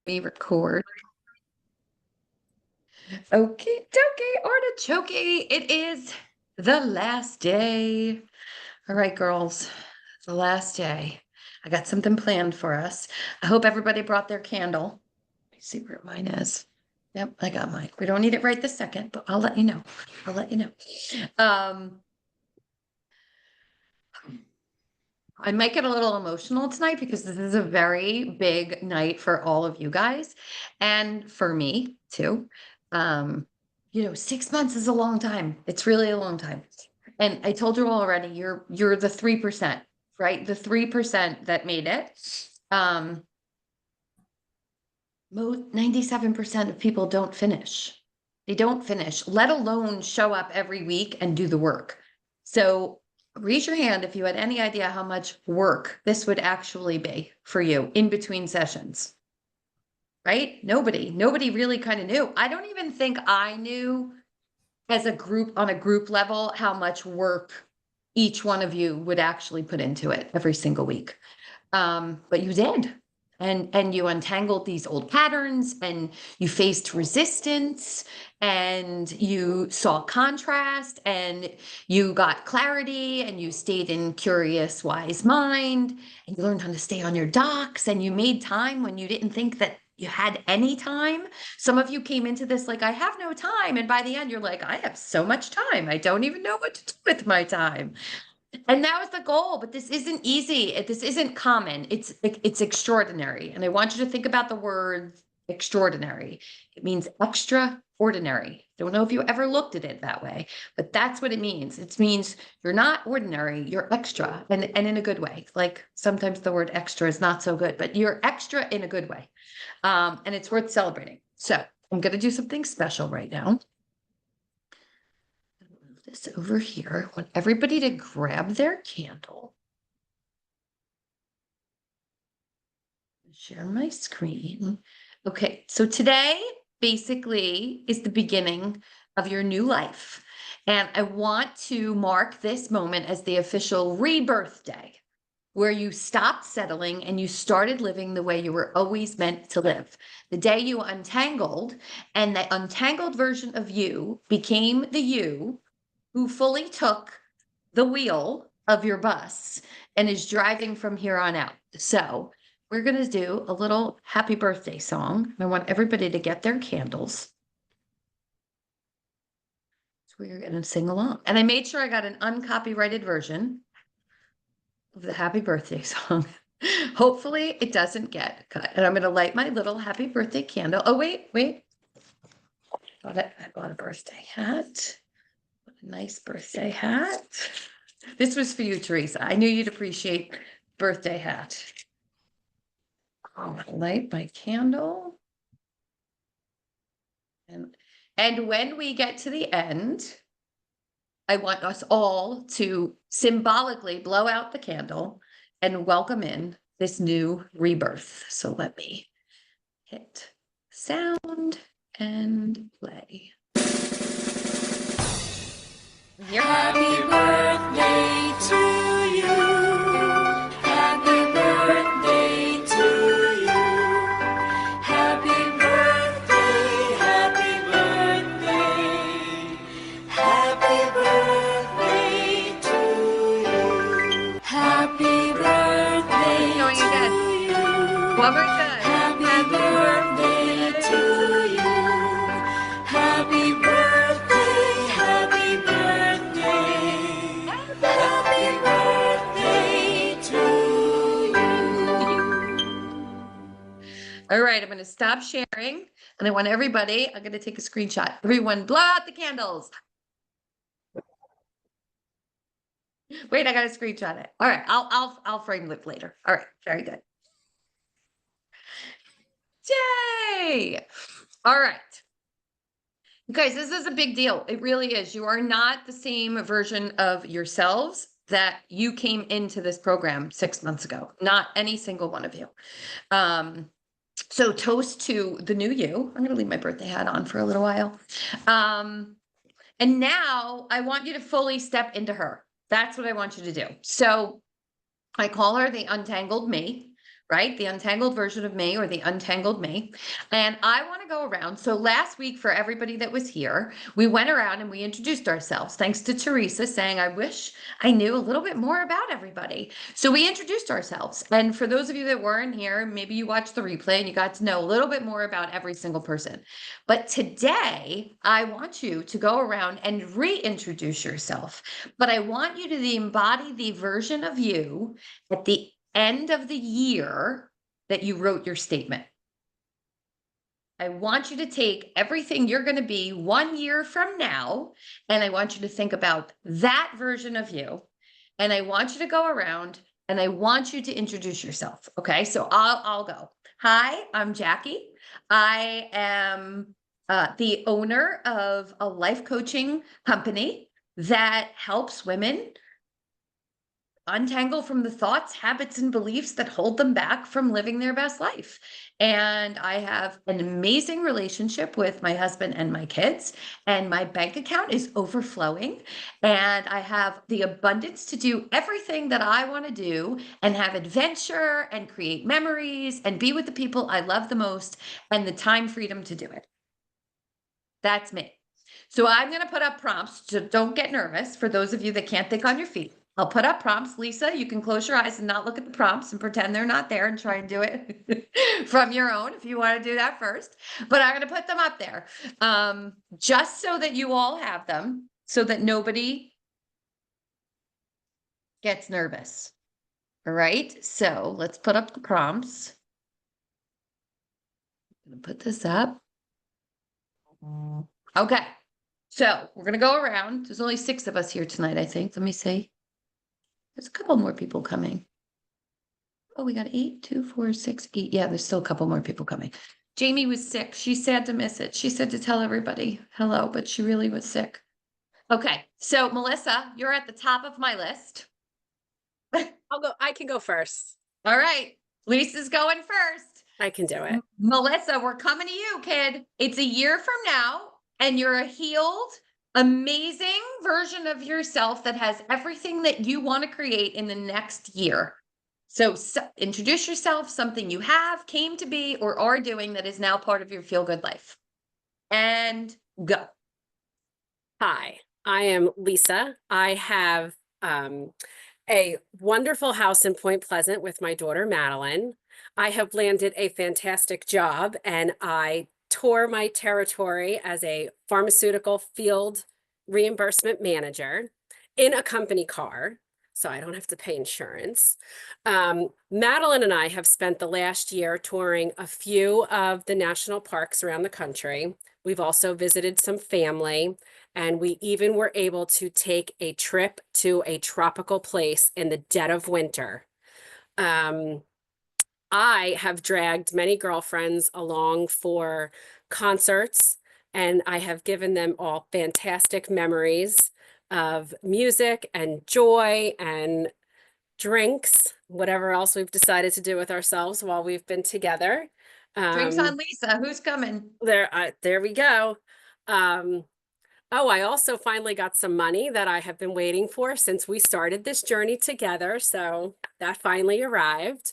Me record. Okay, dokie, artichoke. It is the last day. All right, girls, the last day. I got something planned for us. I hope everybody brought their candle. Let me see where mine is. Yep, I got mine. We don't need it right this second, but I'll let you know. I'll let you know. Um, I might get a little emotional tonight because this is a very big night for all of you guys and for me too. Um, 6 months is a long time. It's really a long time. And I told you already, you're the 3%, right? The 3% that made it. Most 97% of people don't finish. They don't finish, let alone show up every week and do the work. So raise your hand if you had any idea how much work this would actually be for you in between sessions. Right? Nobody really kind of knew. I don't even think I knew as a group on a group level how much work each one of you would actually put into it every single week. But you did. And you untangled these old patterns and you faced resistance and you saw contrast and you got clarity and you stayed in curious, wise mind and you learned how to stay on your docs and you made time when you didn't think that you had any time. Some of you came into this like, I have no time. And by the end, you're like, I have so much time. I don't even know what to do with my time. And that was the goal, but this isn't easy. This isn't common. It's extraordinary. And I want you to think about the word extraordinary. It means extraordinary. Don't know if you ever looked at it that way, but that's what it means. It means you're not ordinary, you're extra, and in a good way. Like sometimes the word extra is not so good, but you're extra in a good way. And it's worth celebrating. So I'm going to do something special right now. Move this over here. I want everybody to grab their candle. Share my screen. Okay, so today basically is the beginning of your new life. And I want to mark this moment as the official rebirth day, where you stopped settling and you started living the way you were always meant to live. The day you untangled, and the untangled version of you became the you who fully took the wheel of your bus and is driving from here on out. So we're going to do a little happy birthday song. I want everybody to get their candles. So we're going to sing along. And I made sure I got an uncopyrighted version of the happy birthday song. Hopefully it doesn't get cut. And I'm going to light my little happy birthday candle. Oh, wait. I bought a birthday hat. What a nice birthday hat. This was for you, Teresa. I knew you'd appreciate birthday hat. I'll light my candle. And when we get to the end, I want us all to symbolically blow out the candle and welcome in this new rebirth. So let me hit sound and play. Happy birthday to you. Happy birthday to you. Happy birthday, happy birthday. Happy birthday to you. Happy birthday Going to again. you. One more time. Happy birthday to you. Happy birthday, happy birthday. Happy birthday to you. All right, I'm going to stop sharing and I want everybody, I'm going to take a screenshot. Everyone blow out the candles. Wait, I got to screenshot it. All right, I'll frame it later. All right, very good. Yay! All right. You guys, this is a big deal. It really is. You are not the same version of yourselves that you came into this program 6 months ago. Not any single one of you. So toast to the new you. I'm going to leave my birthday hat on for a little while. And now I want you to fully step into her. That's what I want you to do. So I call her the untangled me, right? The untangled version of me or the untangled me. And I want to go around. So last week, for everybody that was here, we went around and we introduced ourselves, thanks to Teresa saying, I wish I knew a little bit more about everybody. So we introduced ourselves. And for those of you that weren't here, maybe you watched the replay and you got to know a little bit more about every single person. But today, I want you to go around and reintroduce yourself. But I want you to embody the version of you at the end of the year that you wrote your statement. I want you to take everything you're going to be 1 year from now, and I want you to think about that version of you. And I want you to go around and I want you to introduce yourself. Okay, so I'll go. Hi, I'm Jackie. I am the owner of a life coaching company that helps women untangle from the thoughts, habits, and beliefs that hold them back from living their best life. And I have an amazing relationship with my husband and my kids, and my bank account is overflowing. And I have the abundance to do everything that I want to do and have adventure and create memories and be with the people I love the most and the time freedom to do it. That's me. So I'm going to put up prompts. So don't get nervous for those of you that can't think on your feet. I'll put up prompts. Lisa, you can close your eyes and not look at the prompts and pretend they're not there and try and do it from your own if you want to do that first. But I'm going to put them up there just so that you all have them, so that nobody gets nervous. All right. So let's put up the prompts. I'm going to put this up. Okay. So we're going to go around. There's only 6 of us here tonight, I think. Let me see. There's a couple more people coming. Oh, we got 8, 2, 4, 6, 8. Yeah, there's still a couple more people coming. Jamie was sick. She's sad to miss it. She said to tell everybody hello, but she really was sick. Okay. So Melissa, you're at the top of my list. I can go first. All right. Lisa's going first. I can do it. Melissa, we're coming to you, kid. It's a year from now, and you're a healed, amazing version of yourself that has everything that you want to create in the next year. So introduce yourself, something you have, came to be, or are doing that is now part of your feel-good life. And go. Hi, I am Lisa. I have a wonderful house in Point Pleasant with my daughter, Madeline. I have landed a fantastic job and I tour my territory as a pharmaceutical field reimbursement manager in a company car, so I don't have to pay insurance. Madeline and I have spent the last year touring a few of the national parks around the country. We've also visited some family, and we even were able to take a trip to a tropical place in the dead of winter. I have dragged many girlfriends along for concerts, and I have given them all fantastic memories of music and joy and drinks, whatever else we've decided to do with ourselves while we've been together. Drinks on Lisa. Who's coming? There we go. Oh, I also finally got some money that I have been waiting for since we started this journey together. So that finally arrived.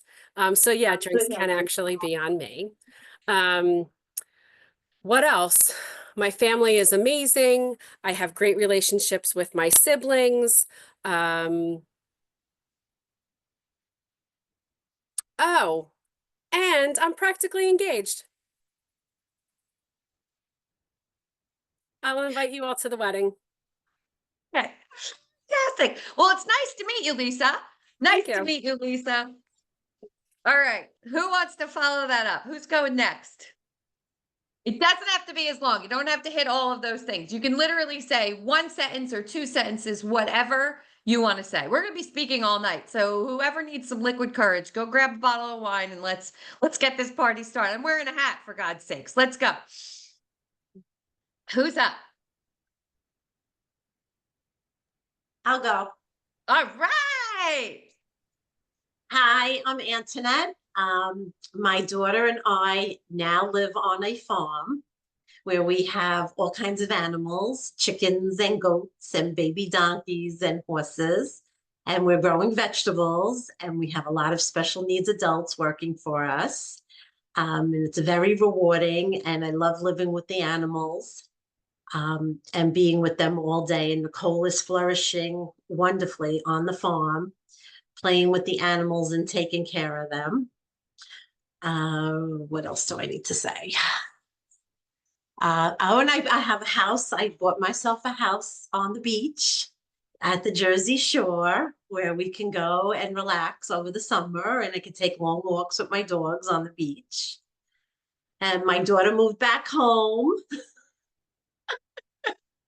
So yeah, drinks can actually be on me. What else? My family is amazing. I have great relationships with my siblings. Oh, and I'm practically engaged. I'll invite you all to the wedding. Okay. Fantastic. Well, it's nice to meet you, Lisa. Nice Thank to you. meet you, Lisa. All right. Who wants to follow that up? Who's going next? It doesn't have to be as long. You don't have to hit all of those things. You can literally say 1 sentence or 2 sentences, whatever you want to say. We're going to be speaking all night. So whoever needs some liquid courage, go grab a bottle of wine and let's get this party started. I'm wearing a hat, for God's sakes. Let's go. Who's up? I'll go. All right. Hi, I'm Antoinette. My daughter and I now live on a farm where we have all kinds of animals, chickens and goats and baby donkeys and horses. and we're growing vegetables, and we have a lot of special needs adults working for us. And it's very rewarding, and I love living with the animals and being with them all day. And Nicole is flourishing wonderfully on the farm, playing with the animals and taking care of them. What else do I need to say? Oh, and I have a house. I bought myself a house on the beach at the Jersey Shore where we can go and relax over the summer, and I can take long walks with my dogs on the beach. And my daughter moved back home,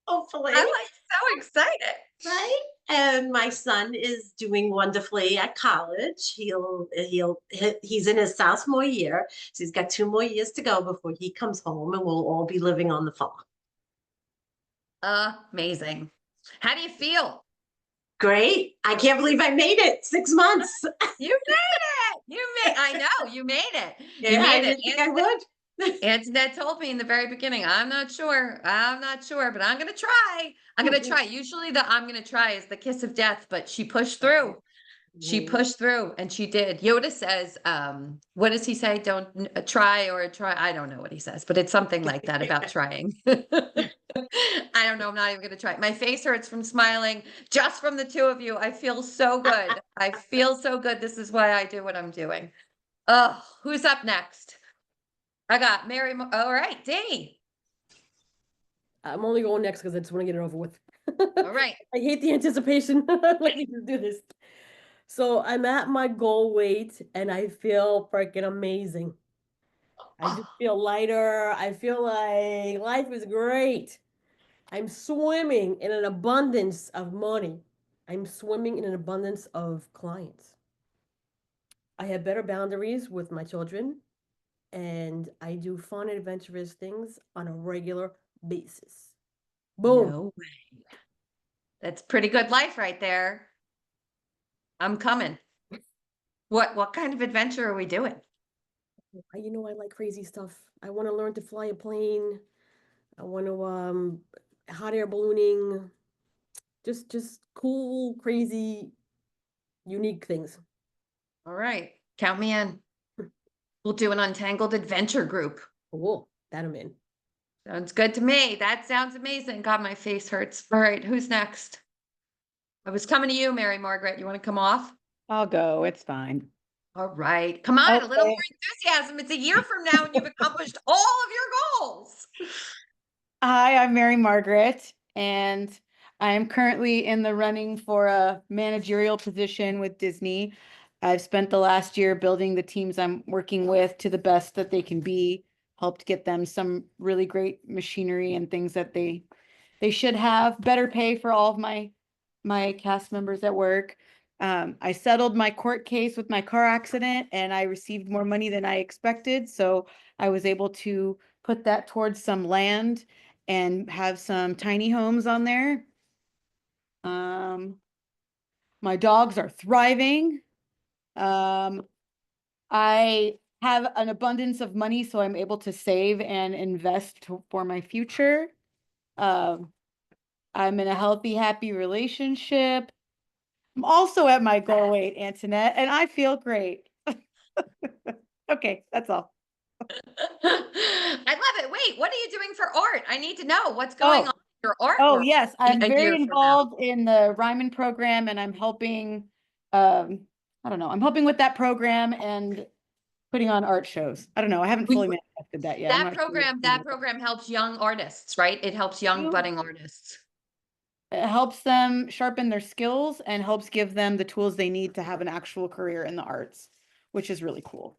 hopefully. I'm like so excited. Right? And my son is doing wonderfully at college. He's in his sophomore year, so he's got 2 more years to go before he comes home, and we'll all be living on the farm. Amazing. How do you feel? Great! I can't believe I made it 6 months. You made it. I know you made it. You Yeah, I made it. didn't think I would. Antoinette told me in the very beginning, I'm not sure, but I'm going to try. I'm going to try. Usually the I'm going to try is the kiss of death, but she pushed through. She pushed through and she did. Yoda says, what does he say? Don't try or try. I don't know what he says, but it's something like that about trying. I don't know. I'm not even going to try. My face hurts from smiling just from the two of you. I feel so good. I feel so good. This is why I do what I'm doing. Oh, who's up next? I got Mary. All right, Dee. I'm only going next because I just want to get it over with. All right. I hate the anticipation. Let me just do this. So I'm at my goal weight and I feel freaking amazing. I just feel lighter. I feel like life is great. I'm swimming in an abundance of money. I'm swimming in an abundance of clients. I have better boundaries with my children, and I do fun, adventurous things on a regular basis. Boom. No way. That's pretty good life right there. I'm coming. What kind of adventure are we doing? You know, I like crazy stuff. I want to learn to fly a plane. I want to hot air ballooning. Just cool, crazy, unique things. All right, count me in. We'll do an Untangled adventure group. Cool. That I'm in. Sounds good to me. That sounds amazing. God, my face hurts. All right, who's next? I was coming to you, Mary Margaret. You want to come off? I'll go. It's fine. All right. Come on, a little Okay. more enthusiasm. It's a year from now and you've accomplished all of your goals. Hi, I'm Mary Margaret, and I am currently in the running for a managerial position with Disney. I've spent the last year building the teams I'm working with to the best that they can be, helped get them some really great machinery and things that they should have, better pay for all of my cast members at work. I settled my court case with my car accident and I received more money than I expected. So I was able to put that towards some land and have some tiny homes on there. My dogs are thriving. I have an abundance of money, so I'm able to save and invest for my future. I'm in a healthy, happy relationship. I'm also at my goal weight, Antoinette, and I feel great. Okay, that's all. I love it. Wait, what are you doing for art? I need to know what's going on in your art Oh, world yes, I'm a year very from now. involved in the Ryman program and I'm helping, I don't know, I'm helping with that program and putting on art shows. I don't know, I haven't fully manifested that yet. I'm That not sure. program helps young artists, right? It helps young Yeah. budding artists. It helps them sharpen their skills and helps give them the tools they need to have an actual career in the arts, which is really cool.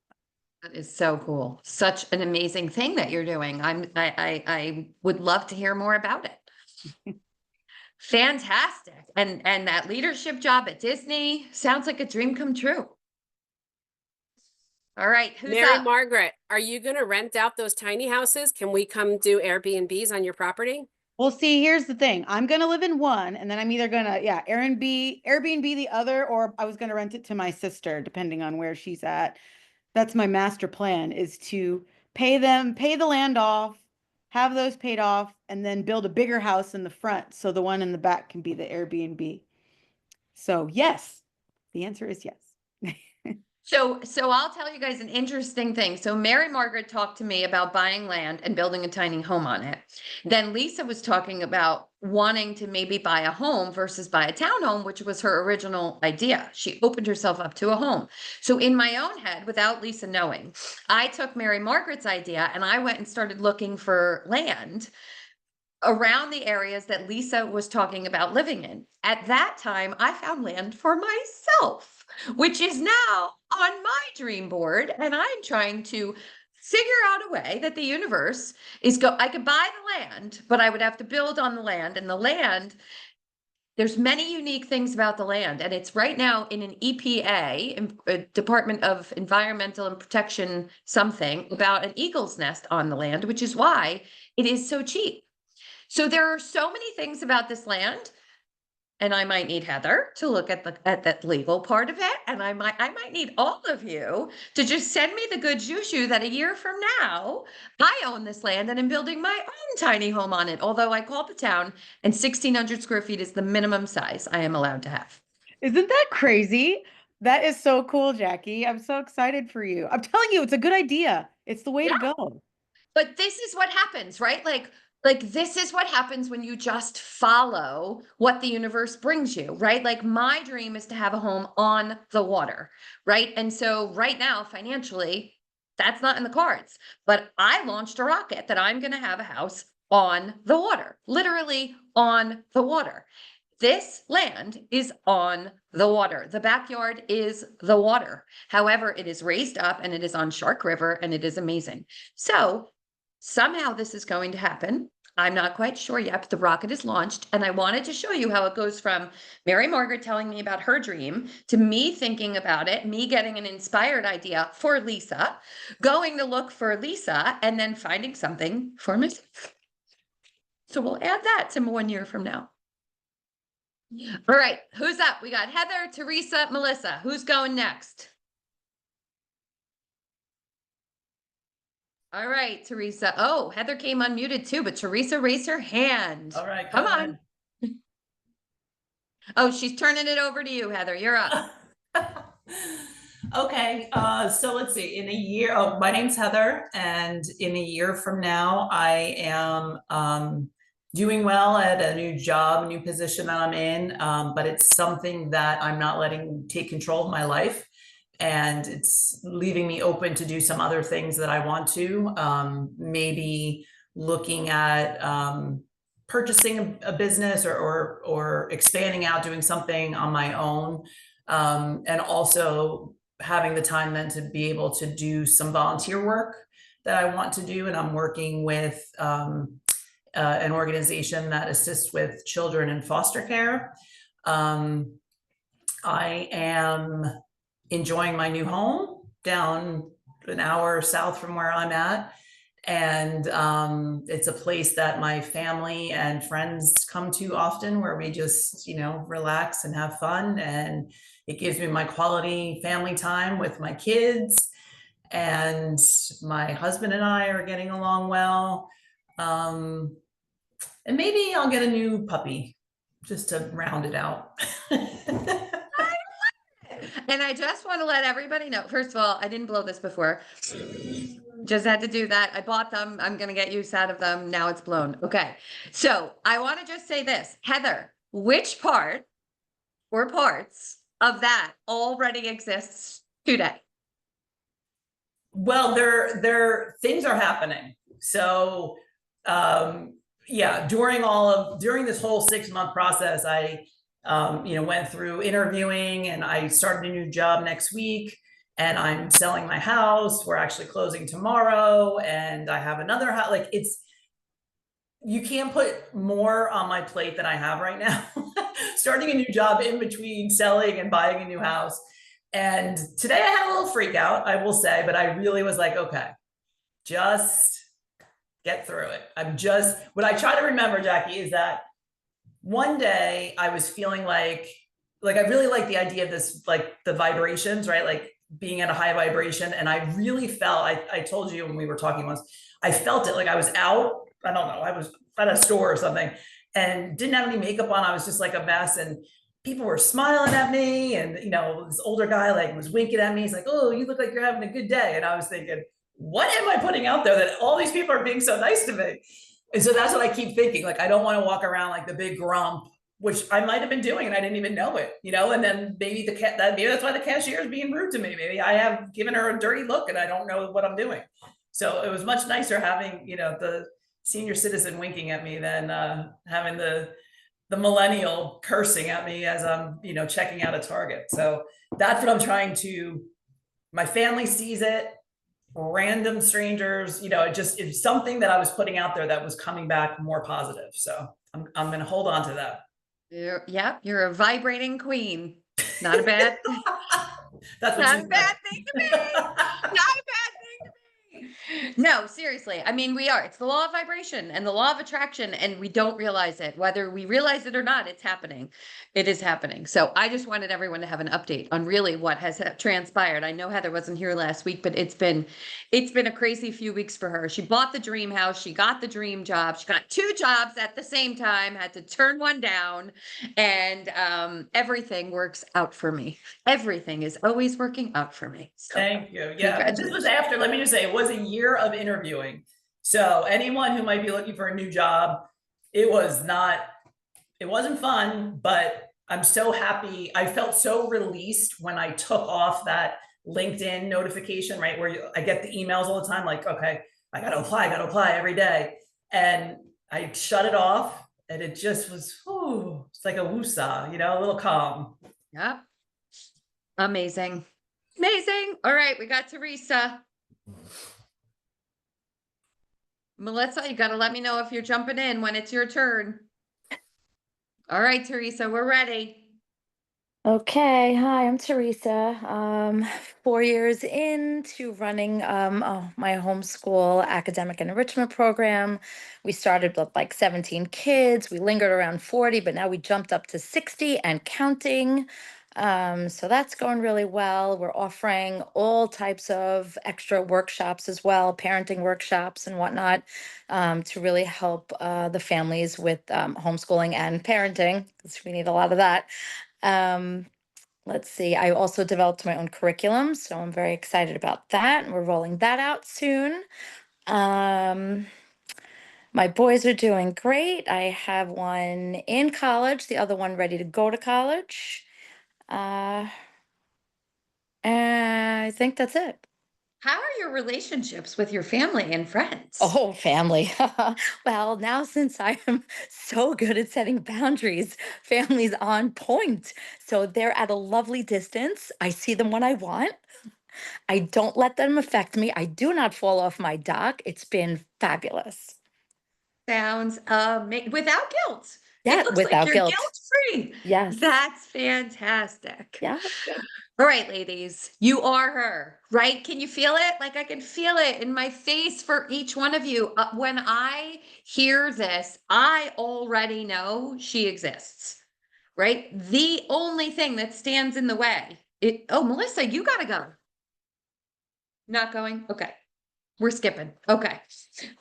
That is so cool. Such an amazing thing that you're doing. I would love to hear more about it. Fantastic. And that leadership job at Disney sounds like a dream come true. All right, who's Mary up? Margaret, are you going to rent out those tiny houses? Can we come do Airbnbs on your property? Well, see, here's the thing. I'm gonna live in one, and then I'm either gonna, Airbnb the other, or I was gonna rent it to my sister, depending on where she's at. That's my master plan, is to pay the land off, have those paid off, and then build a bigger house in the front, so the one in the back can be the Airbnb. So yes, the answer is yes. So I'll tell you guys an interesting thing. So Mary Margaret talked to me about buying land and building a tiny home on it. Then Lisa was talking about wanting to maybe buy a home versus buy a townhome, which was her original idea. She opened herself up to a home. So in my own head, without Lisa knowing, I took Mary Margaret's idea and I went and started looking for land around the areas that Lisa was talking about living in. At that time, I found land for myself, which is now on my dream board. And I'm trying to figure out a way that the universe I could buy the land, but I would have to build on the land. And the land, there's many unique things about the land. And it's right now in an EPA, Department of Environmental and Protection, something about an eagle's nest on the land, which is why it is so cheap. So there are so many things about this land, and I might need Heather to look at that legal part of it, and I might need all of you to just send me the good juju that a year from now I own this land and I'm building my own tiny home on it. Although I called the town, and 1,600 square feet is the minimum size I am allowed to have. Isn't that crazy? That is so cool, Jackie. I'm so excited for you. I'm telling you, it's a good idea. It's the way to go. But this is what happens, right? Like this is what happens when you just follow what the universe brings you, right? Like my dream is to have a home on the water, right? And so right now, financially, that's not in the cards. But I launched a rocket that I'm going to have a house on the water, literally on the water. This land is on the water. The backyard is the water. However, it is raised up and it is on Shark River and it is amazing. So somehow this is going to happen. I'm not quite sure yet, but the rocket is launched. And I wanted to show you how it goes from Mary Margaret telling me about her dream to me thinking about it, me getting an inspired idea for Lisa, going to look for Lisa, and then finding something for myself. So we'll add that to 1 year from now. All right, who's up? We got Heather, Teresa, Melissa. Who's going next? All right, Teresa. Oh, Heather came unmuted too, but Teresa raised her hand. All right, Come go on. Oh, she's turning it over to you, Heather. You're up. Okay, so let's see. In a year, my name's Heather, and in a year from now, I am doing well at a new job, a new position that I'm in, but it's something that I'm not letting take control of my life. And it's leaving me open to do some other things that I want to, maybe looking at purchasing a business or expanding out, doing something on my own, and also having the time then to be able to do some volunteer work that I want to do. And I'm working with an organization that assists with children in foster care. I am enjoying my new home down an hour south from where I'm at. And it's a place that my family and friends come to often, where we just, relax and have fun. And it gives me my quality family time with my kids. And my husband and I are getting along well. And maybe I'll get a new puppy just to round it out. And I just want to let everybody know, first of all, I didn't blow this before. Just had to do that. I bought them. I'm going to get use out of them. Now it's blown. Okay. So I want to just say this, Heather, which part or parts of that already exists today? Well, there things are happening. So, yeah, during this whole 6-month process, I went through interviewing, and I started a new job next week, and I'm selling my house. We're actually closing tomorrow, and I have another house. Like, you can't put more on my plate than I have right now. Starting a new job in between selling and buying a new house. And today I had a little freak out, I will say, but I really was like, okay, just get through it. What I try to remember, Jackie, is that one day I was feeling like I really like the idea of this, like the vibrations, right? Like being at a high vibration. And I really felt, I told you when we were talking once, I felt it like I was out. I don't know. I was at a store or something and didn't have any makeup on. I was just like a mess. And people were smiling at me, and this older guy like was winking at me. He's like, "Oh, you look like you're having a good day." And I was thinking, what am I putting out there that all these people are being so nice to me? And so that's what I keep thinking. Like, I don't want to walk around like the big grump, which I might have been doing and I didn't even know it, and then maybe maybe that's why the cashier is being rude to me. Maybe I have given her a dirty look and I don't know what I'm doing. So it was much nicer having, the senior citizen winking at me than having the millennial cursing at me as I'm, checking out a Target. So that's what I'm trying to, my family sees it, random strangers, it's something that I was putting out there that was coming back more positive. So I'm going to hold on to that. You're a vibrating queen. Not a bad, That's what not she a bad said. thing to be. Not a bad thing to be. No, seriously. I mean, it's the law of vibration and the law of attraction, and we don't realize it. Whether we realize it or not, it's happening. It is happening. So I just wanted everyone to have an update on really what has transpired. I know Heather wasn't here last week, but it's been a crazy few weeks for her. She bought the dream house. She got the dream job. She got 2 jobs at the same time, had to turn one down, and everything works out for me. Everything is always working out for me. So Thank you. Yeah. And this was congratulations. after, let me just say, it was a year of interviewing. So anyone who might be looking for a new job, it wasn't fun, but I'm so happy. I felt so released when I took off that LinkedIn notification, right? Where I get the emails all the time, like, okay, I got to apply every day. And I shut it off, and it just was, it's like a woosah, a little calm. Yep. Amazing. Amazing. All right, we got Teresa. Melissa, you got to let me know if you're jumping in when it's your turn. All right, Teresa, we're ready. Okay, hi, I'm Teresa. 4 years into running my homeschool academic and enrichment program. We started with like 17 kids. We lingered around 40, but now we jumped up to 60 and counting. So that's going really well. We're offering all types of extra workshops as well, parenting workshops and whatnot, to really help the families with homeschooling and parenting, because we need a lot of that. Let's see, I also developed my own curriculum, so I'm very excited about that. We're rolling that out soon. My boys are doing great. I have one in college, the other one ready to go to college. And I think that's it. How are your relationships with your family and friends? Oh, family. Well, now since I am so good at setting boundaries, family's on point. So they're at a lovely distance. I see them when I want. I don't let them affect me. I do not fall off my dock. It's been fabulous. Sounds without guilt. Yeah, It looks like without you're guilt. guilt-free. Yes. That's fantastic. Yeah. All right, ladies, you are her, right? Can you feel it? Like I can feel it in my face for each one of you. When I hear this, I already know she exists, right? The only thing that stands in the way. Oh, Melissa, you gotta go. Not going? Okay. We're skipping. Okay.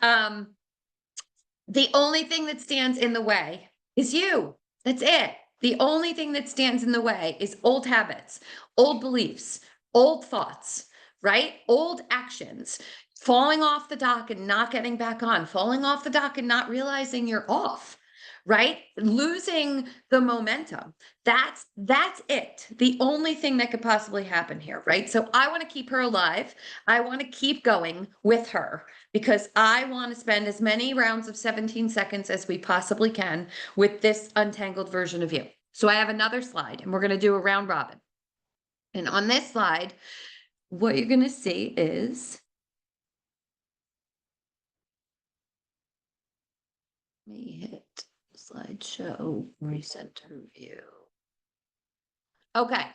The only thing that stands in the way is you. That's it. The only thing that stands in the way is old habits, old beliefs, old thoughts, right? Old actions, falling off the dock and not getting back on, falling off the dock and not realizing you're off, right? Losing the momentum. That's it. The only thing that could possibly happen here, right? So I want to keep her alive. I want to keep going with her because I want to spend as many rounds of 17 seconds as we possibly can with this untangled version of you. So I have another slide and we're going to do a round robin. And on this slide, what you're going to see is, let me hit slideshow, recenter view. Okay.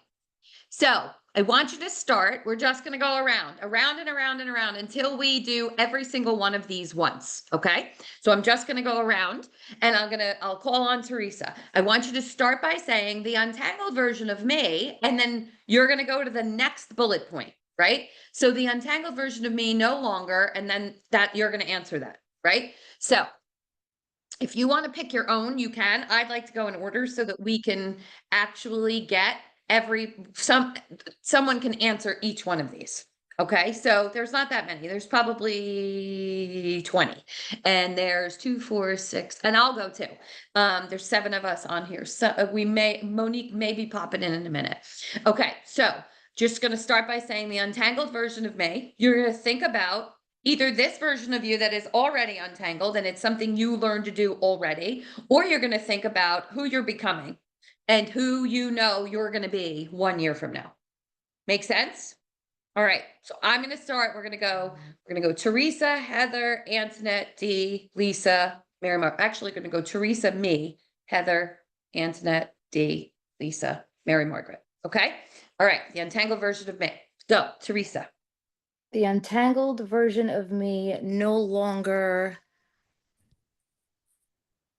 So I want you to start. We're just going to go around and around and around until we do every single one of these once. Okay. So I'm just going to go around and I'll call on Teresa. I want you to start by saying the untangled version of me, and then you're going to go to the next bullet point, right? So the untangled version of me no longer, and then that you're going to answer that, right? So If you want to pick your own, you can. I'd like to go in order so that we can actually get someone can answer each one of these. Okay, so there's not that many. There's probably 20. And there's 2, 4, 6, and I'll go too. There's 7 of us on here. So Monique may be popping in a minute. Okay, so just gonna start by saying the untangled version of me. You're gonna think about either this version of you that is already untangled and it's something you learned to do already, or you're going to think about who you're becoming and who you know you're going to be 1 year from now. Make sense? All right. So I'm going to start. We're going to go Teresa, Heather, Antoinette, Dee, Lisa, Mary Mark. Actually going to go Teresa, me, Heather, Antoinette, Dee, Lisa, Mary Margaret. Okay. All right. The untangled version of me. Go, Teresa. The untangled version of me no longer.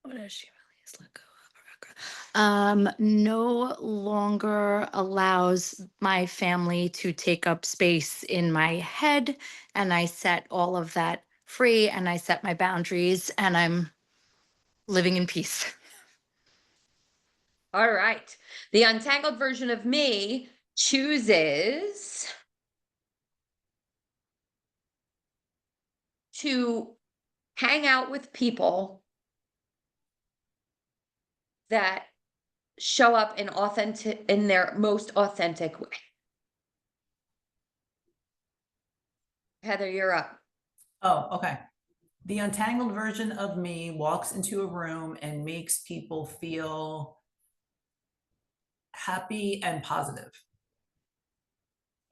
What does she release? Let go of her. No longer allows my family to take up space in my head, and I set all of that free, and I set my boundaries, and I'm living in peace. All right. The untangled version of me chooses to hang out with people that show up in their most authentic way. Heather, you're up. Oh, okay. The untangled version of me walks into a room and makes people feel happy and positive.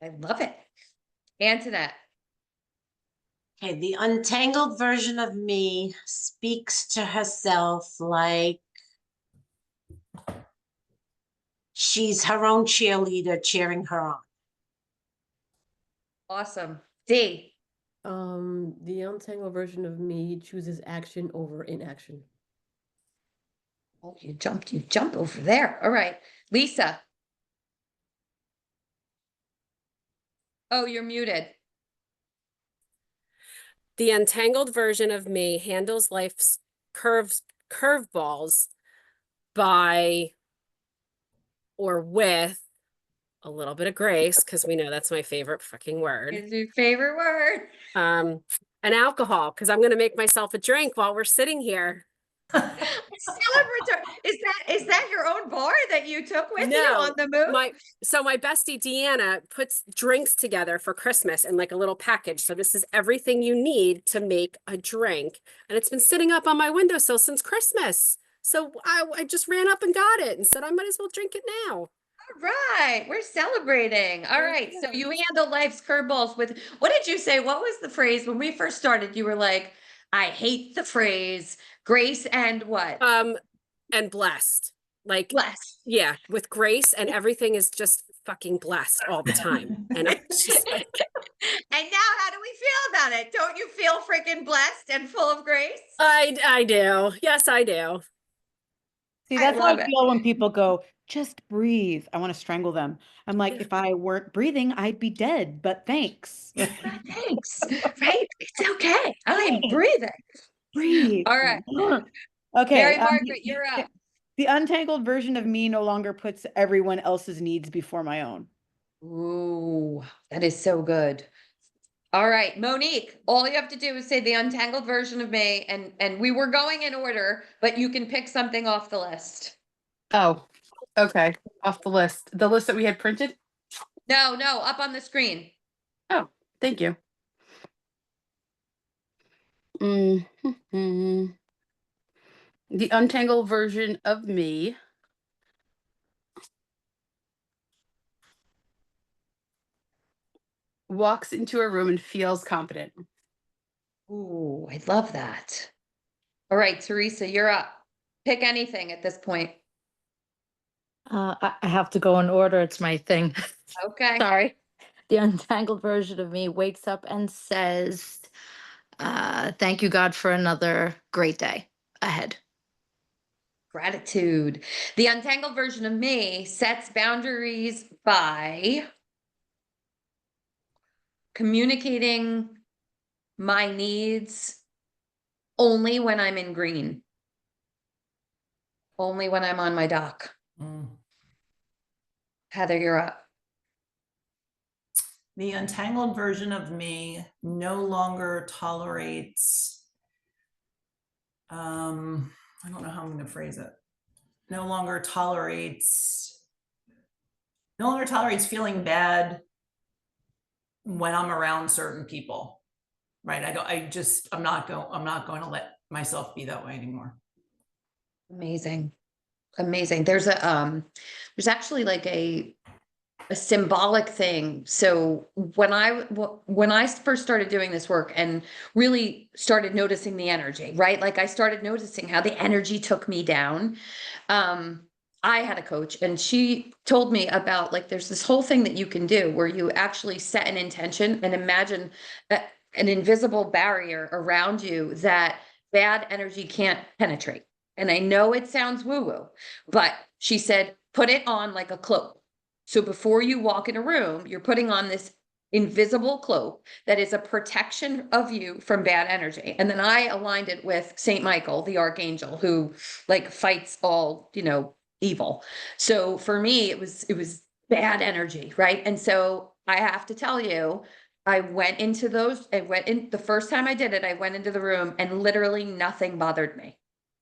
I love it. Antoinette. Okay, the untangled version of me speaks to herself like she's her own cheerleader cheering her on. Awesome. Dee. The untangled version of me chooses action over inaction. Oh, you jumped over there. All right. Lisa. Oh, you're muted. The untangled version of me handles life's curveballs by or with a little bit of grace, because we know that's my favorite fucking word. Is your favorite word? And alcohol, because I'm gonna make myself a drink while we're sitting here. Celebratory. Is that your own bar that you took with you No, on the move? my bestie Deanna puts drinks together for Christmas in like a little package. So this is everything you need to make a drink. And it's been sitting up on my windowsill since Christmas. So I just ran up and got it and said I might as well drink it now. All right, we're celebrating. All right, so you handle life's curveballs with, what did you say? What was the phrase when we first started? You were like, I hate the phrase grace and what? And blessed. Like, Blessed. yeah, with grace, and everything is just fucking blessed all the time. And I'm just like, And now how do we feel about it? Don't you feel freaking blessed and full of grace? I do. Yes, I do. See, I that's how I love it. feel when people go, just breathe. I want to strangle them. I'm like, Yeah. if I weren't breathing, I'd be dead, but thanks. Thanks. Right? It's okay. I'm Thanks. breathing. Breathe. All right. Okay. Mary Margaret, you're up. The untangled version of me no longer puts everyone else's needs before my own. Ooh, that is so good. All right, Monique, all you have to do is say the untangled version of me, and we were going in order, but you can pick something off the list. Oh, okay. Off the list. The list that we had printed? No, up on the screen. Oh, thank you. Mhm. The untangled version of me walks into a room and feels confident. Ooh, I love that. All right, Teresa, you're up. Pick anything at this point. I have to go in order. It's my thing. Okay. Sorry. The untangled version of me wakes up and says, thank you, God, for another great day ahead. Gratitude. The untangled version of me sets boundaries by communicating my needs only when I'm in green. Only when I'm on my dock. Mm. Heather, you're up. The untangled version of me no longer tolerates, I don't know how I'm going to phrase it. No longer tolerates feeling bad when I'm around certain people. Right. I'm not going to let myself be that way anymore. Amazing. Amazing. There's there's actually like a symbolic thing. So when I first started doing this work and really started noticing the energy, right? Like I started noticing how the energy took me down. I had a coach and she told me about like there's this whole thing that you can do where you actually set an intention and imagine an invisible barrier around you that bad energy can't penetrate. And I know it sounds woo-woo, but she said, put it on like a cloak. So before you walk in a room, you're putting on this invisible cloak that is a protection of you from bad energy. And then I aligned it with Saint Michael, the archangel, who like fights all, evil. So for me, it was bad energy, right? And so I have to tell you, I went in the first time I did it, I went into the room and literally nothing bothered me.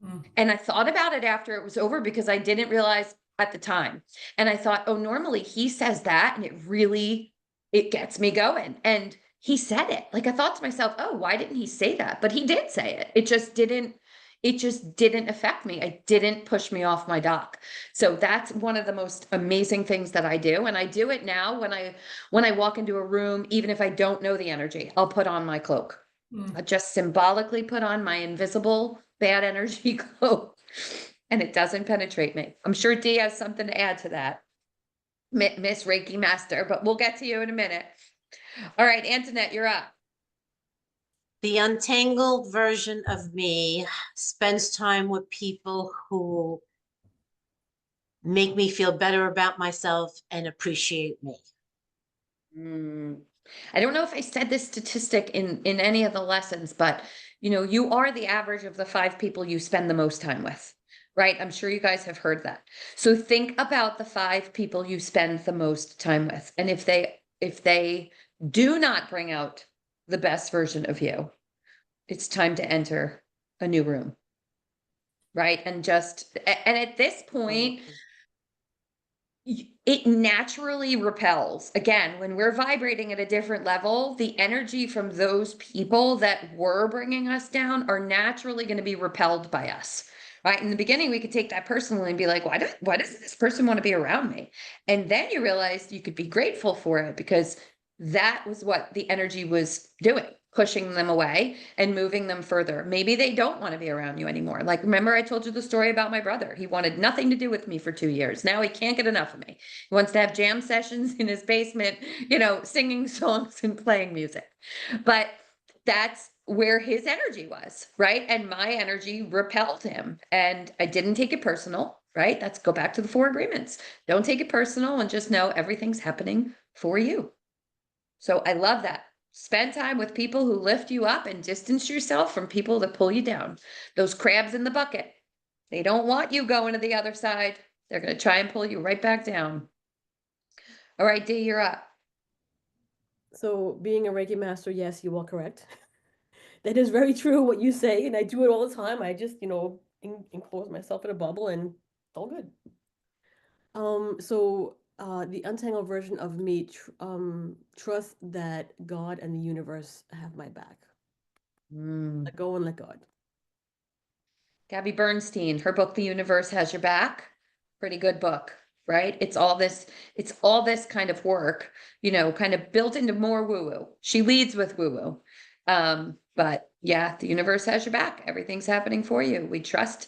Mm. And I thought about it after it was over because I didn't realize at the time. And I thought, oh, normally he says that and it gets me going. And he said it. Like I thought to myself, oh, why didn't he say that? But he did say it. It just didn't affect me. It didn't push me off my dock. So that's one of the most amazing things that I do. And I do it now when I walk into a room, even if I don't know the energy, I'll put on my cloak. Mm. I just symbolically put on my invisible bad energy cloak and it doesn't penetrate me. I'm sure Dee has something to add to that. Miss Reiki Master, but we'll get to you in a minute. All right, Antoinette, you're up. The untangled version of me spends time with people who make me feel better about myself and appreciate me. I don't know if I said this statistic in any of the lessons, but you are the average of the 5 people you spend the most time with, right? I'm sure you guys have heard that. So think about the 5 people you spend the most time with. And if they do not bring out the best version of you, it's time to enter a new room. Right? And at this point, it naturally repels. Again, when we're vibrating at a different level, the energy from those people that were bringing us down are naturally going to be repelled by us. Right? In the beginning, we could take that personally and be like, why does this person want to be around me? And then you realize you could be grateful for it because that was what the energy was doing, pushing them away and moving them further. Maybe they don't want to be around you anymore. Like, remember I told you the story about my brother. He wanted nothing to do with me for 2 years. Now he can't get enough of me. He wants to have jam sessions in his basement, singing songs and playing music. But that's where his energy was, right? And my energy repelled him. And I didn't take it personal, right? Let's go back to the 4 agreements. Don't take it personal and just know everything's happening for you. So I love that. Spend time with people who lift you up and distance yourself from people that pull you down. Those crabs in the bucket. They don't want you going to the other side. They're going to try and pull you right back down. All right, Dee, you're up. So being a Reiki master, yes, you are correct. That is very true what you say, and I do it all the time. I just, enclose myself in a bubble and it's all good. The untangled version of me trust that God and the universe have my back. Let go and let God. Gabby Bernstein, her book, The Universe Has Your Back. Pretty good book, right? It's all this kind of work, kind of built into more woo-woo. She leads with woo-woo. But yeah, the universe has your back. Everything's happening for you. We trust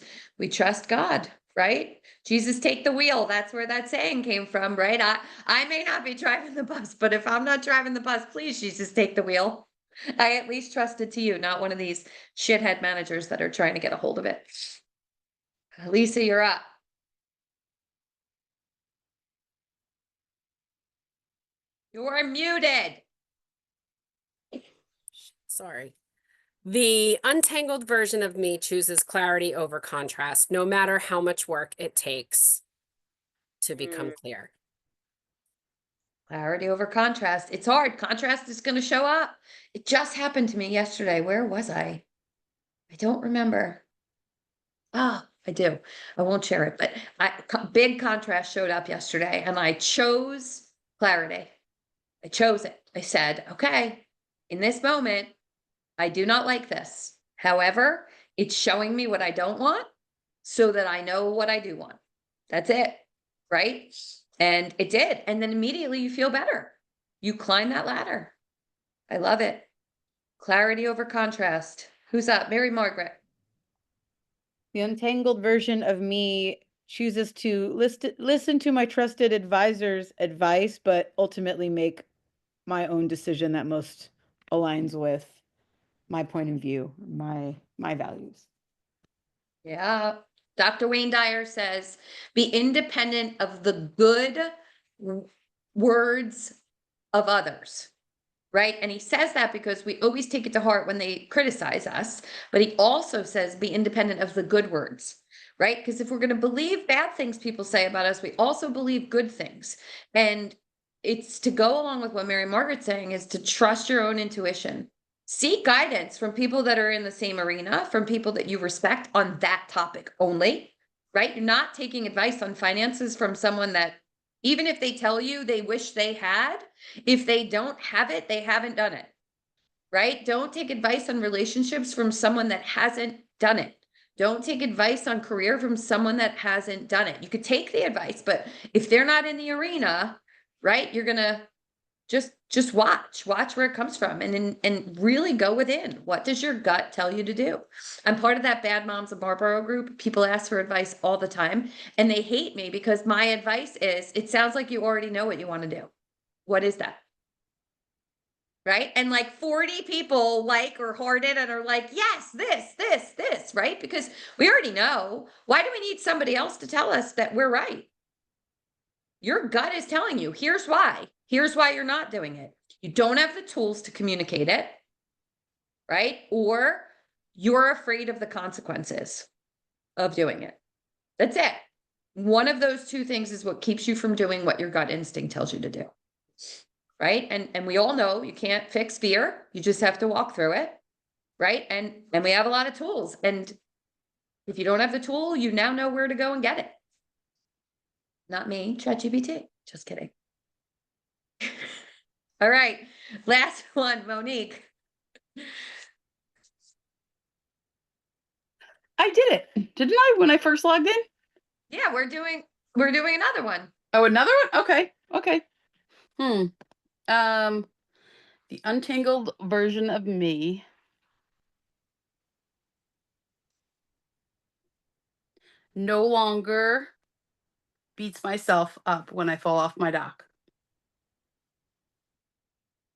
God, right? Jesus, take the wheel. That's where that saying came from, right? I may not be driving the bus, but if I'm not driving the bus, please, Jesus, take the wheel. I at least trusted to you, not one of these shithead managers that are trying to get a hold of it. Lisa, you're up. You're muted. Sorry. The untangled version of me chooses clarity over contrast, no matter how much work it takes to become clear. Clarity over contrast. It's hard. Contrast is going to show up. It just happened to me yesterday. Where was I? I don't remember. Ah, I do. I won't share it, but big contrast showed up yesterday and I chose clarity. I chose it. I said, okay, in this moment, I do not like this. However, it's showing me what I don't want so that I know what I do want. That's it. Right. And it did. And then immediately you feel better. You climb that ladder. I love it. Clarity over contrast. Who's up? Mary Margaret. The untangled version of me chooses to listen to my trusted advisor's advice, but ultimately make my own decision that most aligns with my point of view, my values. Yeah. Dr. Wayne Dyer says, be independent of the good words of others. Right. And he says that because we always take it to heart when they criticize us. But he also says, be independent of the good words. Right. Because if we're going to believe bad things people say about us, we also believe good things. And it's to go along with what Mary Margaret's saying is to trust your own intuition. Seek guidance from people that are in the same arena, from people that you respect on that topic only. Right. You're not taking advice on finances from someone that, even if they tell you they wish they had, if they don't have it, they haven't done it. Right? Don't take advice on relationships from someone that hasn't done it. Don't take advice on career from someone that hasn't done it. You could take the advice, but if they're not in the arena, right, you're gonna just watch where it comes from and really go within. What does your gut tell you to do? I'm part of that Bad Moms of Marlboro group. People ask for advice all the time and they hate me because my advice is, it sounds like you already know what you want to do. What is that? Right? And like 40 people like or heart it and are like, yes, this, right? Because we already know. Why do we need somebody else to tell us that we're right? Your gut is telling you, here's why. Here's why you're not doing it. You don't have the tools to communicate it, right? Or you're afraid of the consequences of doing it. That's it. One of those two things is what keeps you from doing what your gut instinct tells you to do. Right? And we all know you can't fix fear. You just have to walk through it. Right? And we have a lot of tools. And if you don't have the tool, you now know where to go and get it. Not me, ChatGPT. Just kidding. All right. Last one, Monique. I did it, didn't I, when I first logged in? Yeah, we're doing another one. Oh, another one? Okay. The untangled version of me no longer beats myself up when I fall off my dock.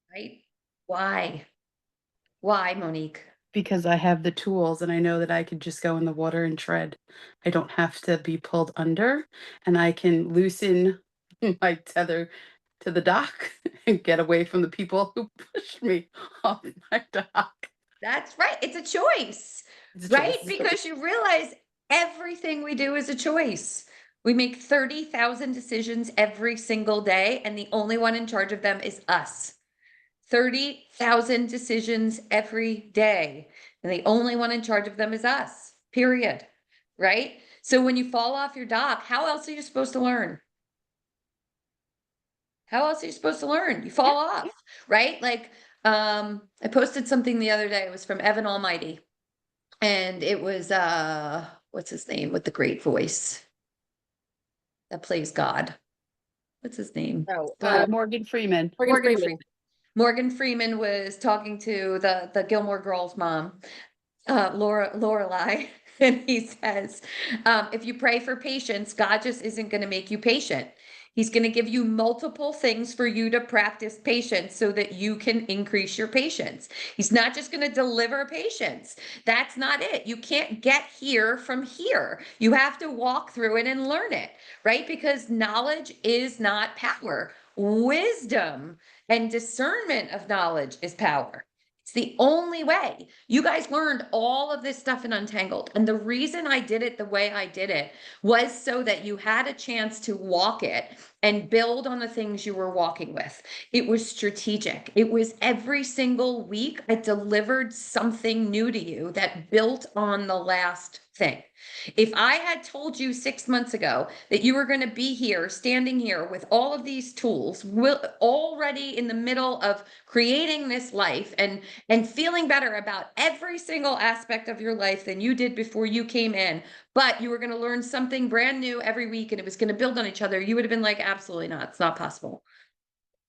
Right? Why, Monique? Because I have the tools and I know that I could just go in the water and tread. I don't have to be pulled under and I can loosen my tether to the dock and get away from the people who pushed me off my dock. That's right. It's a choice. It's a Right? choice. Because you realize everything we do is a choice. We make 30,000 decisions every single day, and the only one in charge of them is us. 30,000 decisions every day, and the only one in charge of them is us, period. Right? So when you fall off your dock, how else are you supposed to learn? How else are you supposed to learn? You fall off, right? Like, I posted something the other day. It was from Evan Almighty. And it was what's his name with the great voice that plays God? What's his name? Morgan Freeman. Morgan Freeman. Morgan Freeman was talking to the Gilmore Girls mom, Lorelai, and he says, if you pray for patience, God just isn't going to make you patient. He's going to give you multiple things for you to practice patience so that you can increase your patience. He's not just going to deliver patience. That's not it. You can't get here from here. You have to walk through it and learn it, right? Because knowledge is not power. Wisdom and discernment of knowledge is power. It's the only way. You guys learned all of this stuff in Untangled. And the reason I did it the way I did it was so that you had a chance to walk it and build on the things you were walking with. It was strategic. It was every single week I delivered something new to you that built on the last thing. If I had told you 6 months ago that you were going to be here, standing here with all of these tools, already in the middle of creating this life and feeling better about every single aspect of your life than you did before you came in, but you were going to learn something brand new every week and it was going to build on each other, you would have been like, absolutely not. It's not possible.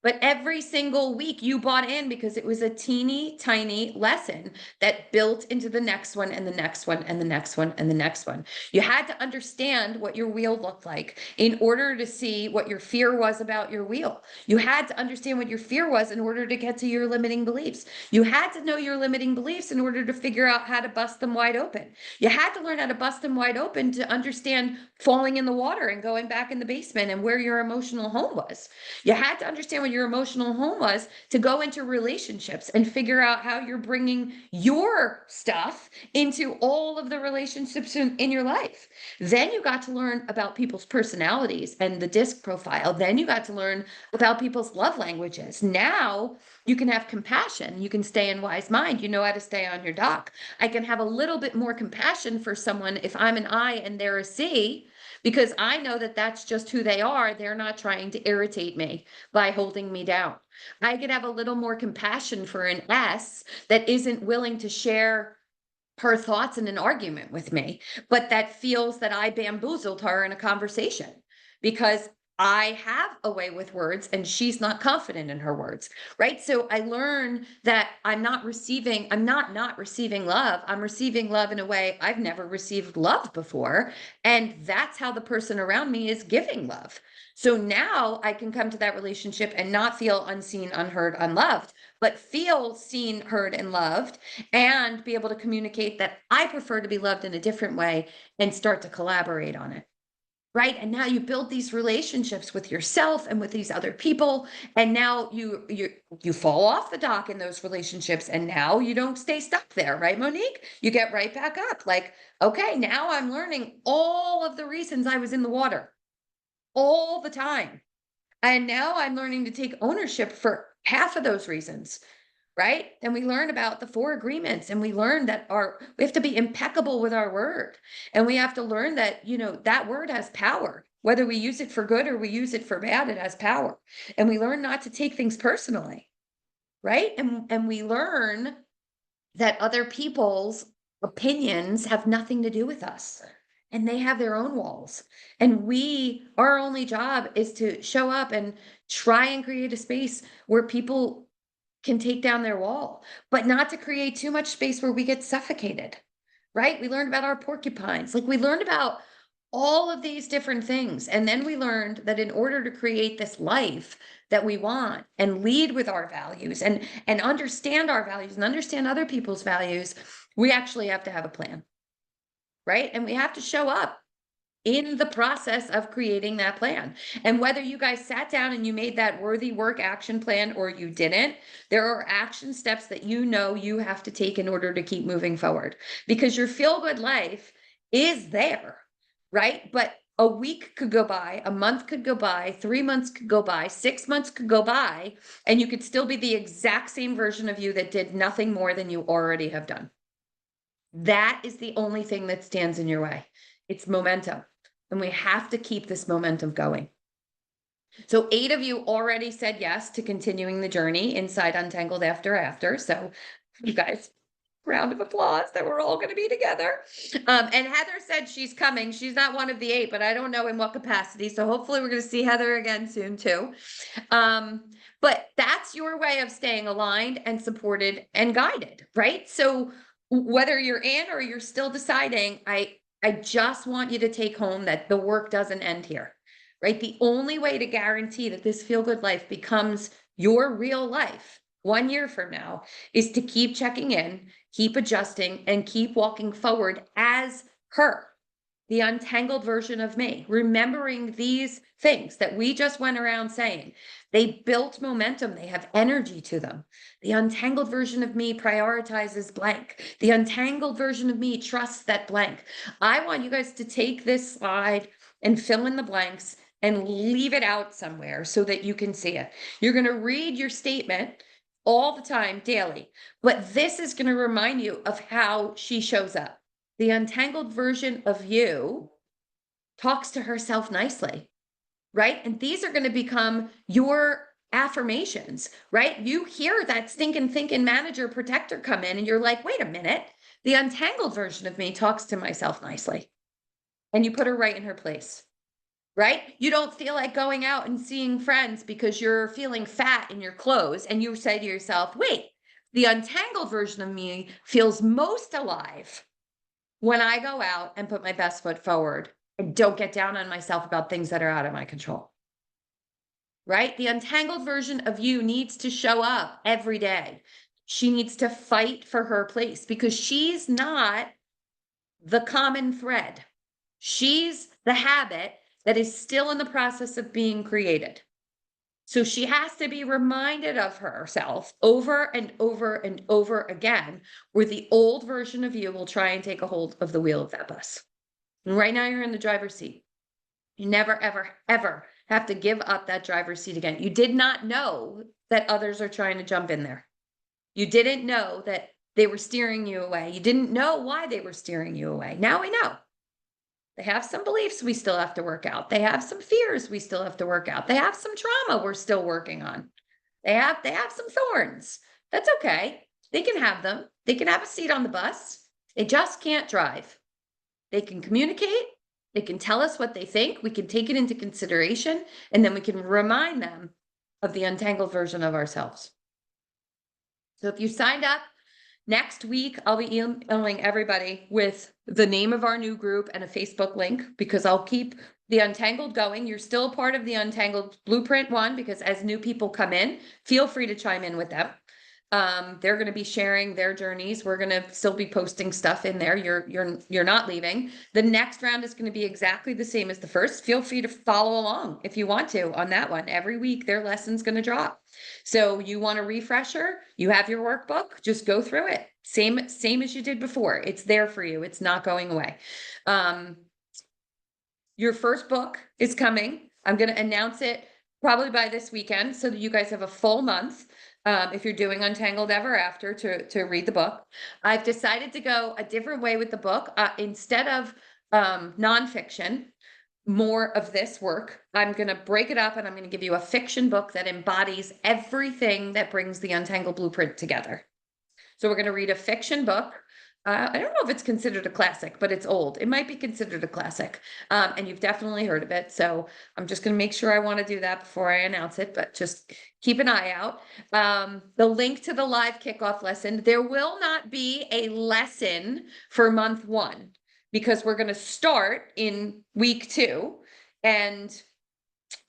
But every single week you bought in because it was a teeny tiny lesson that built into the next one and the next one and the next one and the next one. You had to understand what your wheel looked like in order to see what your fear was about your wheel. You had to understand what your fear was in order to get to your limiting beliefs. You had to know your limiting beliefs in order to figure out how to bust them wide open. You had to learn how to bust them wide open to understand falling in the water and going back in the basement and where your emotional home was. You had to understand what your emotional home was to go into relationships and figure out how you're bringing your stuff into all of the relationships in your life. Then you got to learn about people's personalities and the disc profile. Then you got to learn about people's love languages. Now you can have compassion. You can stay in wise mind. You know how to stay on your dock. I can have a little bit more compassion for someone if I'm an I and they're a C, because I know that that's just who they are. They're not trying to irritate me by holding me down. I could have a little more compassion for an S that isn't willing to share her thoughts in an argument with me, but that feels that I bamboozled her in a conversation because I have a way with words and she's not confident in her words, right? So I learn that I'm not receiving love. I'm receiving love in a way I've never received love before. And that's how the person around me is giving love. So now I can come to that relationship and not feel unseen, unheard, unloved, but feel seen, heard, and loved, and be able to communicate that I prefer to be loved in a different way and start to collaborate on it. Right. And now you build these relationships with yourself and with these other people. And now you fall off the dock in those relationships. And now you don't stay stuck there. Right, Monique? You get right back up. Like, okay, now I'm learning all of the reasons I was in the water all the time. And now I'm learning to take ownership for half of those reasons. Right? And we learn about the 4 agreements and we learn that we have to be impeccable with our word. And we have to learn that, that word has power. Whether we use it for good or we use it for bad, it has power. And we learn not to take things personally. Right? And we learn that other people's opinions have nothing to do with us. And they have their own walls. And our only job is to show up and try and create a space where people can take down their wall, but not to create too much space where we get suffocated, right? We learned about our porcupines. Like we learned about all of these different things. And then we learned that in order to create this life that we want and lead with our values and understand our values and understand other people's values, we actually have to have a plan, right? And we have to show up in the process of creating that plan. And whether you guys sat down and you made that worthy work action plan or you didn't, there are action steps that you have to take in order to keep moving forward, because your feel good life is there, right? But a week could go by, a month could go by, 3 months could go by, 6 months could go by, and you could still be the exact same version of you that did nothing more than you already have done. That is the only thing that stands in your way. It's momentum. And we have to keep this momentum going. So 8 of you already said yes to continuing the journey inside Untangled After. So you guys, round of applause that we're all going to be together. And Heather said she's coming. She's not one of the 8, but I don't know in what capacity. So hopefully we're going to see Heather again soon too. But that's your way of staying aligned and supported and guided, right? So whether you're in or you're still deciding, I just want you to take home that the work doesn't end here, right? The only way to guarantee that this feel good life becomes your real life 1 year from now is to keep checking in, keep adjusting, and keep walking forward as her, the untangled version of me, remembering these things that we just went around saying. They built momentum, they have energy to them. The untangled version of me prioritizes blank. The untangled version of me trusts that blank. I want you guys to take this slide and fill in the blanks and leave it out somewhere so that you can see it. You're going to read your statement all the time, daily, but this is going to remind you of how she shows up. The untangled version of you talks to herself nicely, right? And these are going to become your affirmations, right? You hear that stinking thinking manager protector come in and you're like, wait a minute, the untangled version of me talks to myself nicely. And you put her right in her place, right? You don't feel like going out and seeing friends because you're feeling fat in your clothes. And you say to yourself, wait, the untangled version of me feels most alive when I go out and put my best foot forward and don't get down on myself about things that are out of my control. Right? The untangled version of you needs to show up every day. She needs to fight for her place because she's not the common thread. She's the habit that is still in the process of being created. So she has to be reminded of herself over and over and over again, where the old version of you will try and take a hold of the wheel of that bus. And right now you're in the driver's seat. You never, ever, ever have to give up that driver's seat again. You did not know that others are trying to jump in there. You didn't know that they were steering you away. You didn't know why they were steering you away. Now we know. They have some beliefs we still have to work out. They have some fears we still have to work out. They have some trauma we're still working on. They have some thorns. That's okay. They can have them. They can have a seat on the bus. They just can't drive. They can communicate. They can tell us what they think. We can take it into consideration, and then we can remind them of the untangled version of ourselves. So if you signed up, next week, I'll be emailing everybody with the name of our new group and a Facebook link because I'll keep the Untangled going. You're still a part of the Untangled Blueprint one because as new people come in, feel free to chime in with them. They're going to be sharing their journeys. We're going to still be posting stuff in there. You're not leaving. The next round is going to be exactly the same as the first. Feel free to follow along if you want to on that one. Every week their lesson's going to drop. So you want a refresher, you have your workbook, just go through it. Same as you did before. It's there for you. It's not going away. Your first book is coming. I'm going to announce it probably by this weekend so that you guys have a full month. If you're doing Untangled Ever After to read the book. I've decided to go a different way with the book. Instead of nonfiction, more of this work, I'm going to break it up and I'm going to give you a fiction book that embodies everything that brings the Untangled Blueprint together. So we're going to read a fiction book. I don't know if it's considered a classic, but it's old. It might be considered a classic. And you've definitely heard of it. So I'm just going to make sure I want to do that before I announce it, but just keep an eye out. The link to the live kickoff lesson, there will not be a lesson for month 1 because we're going to start in week 2 and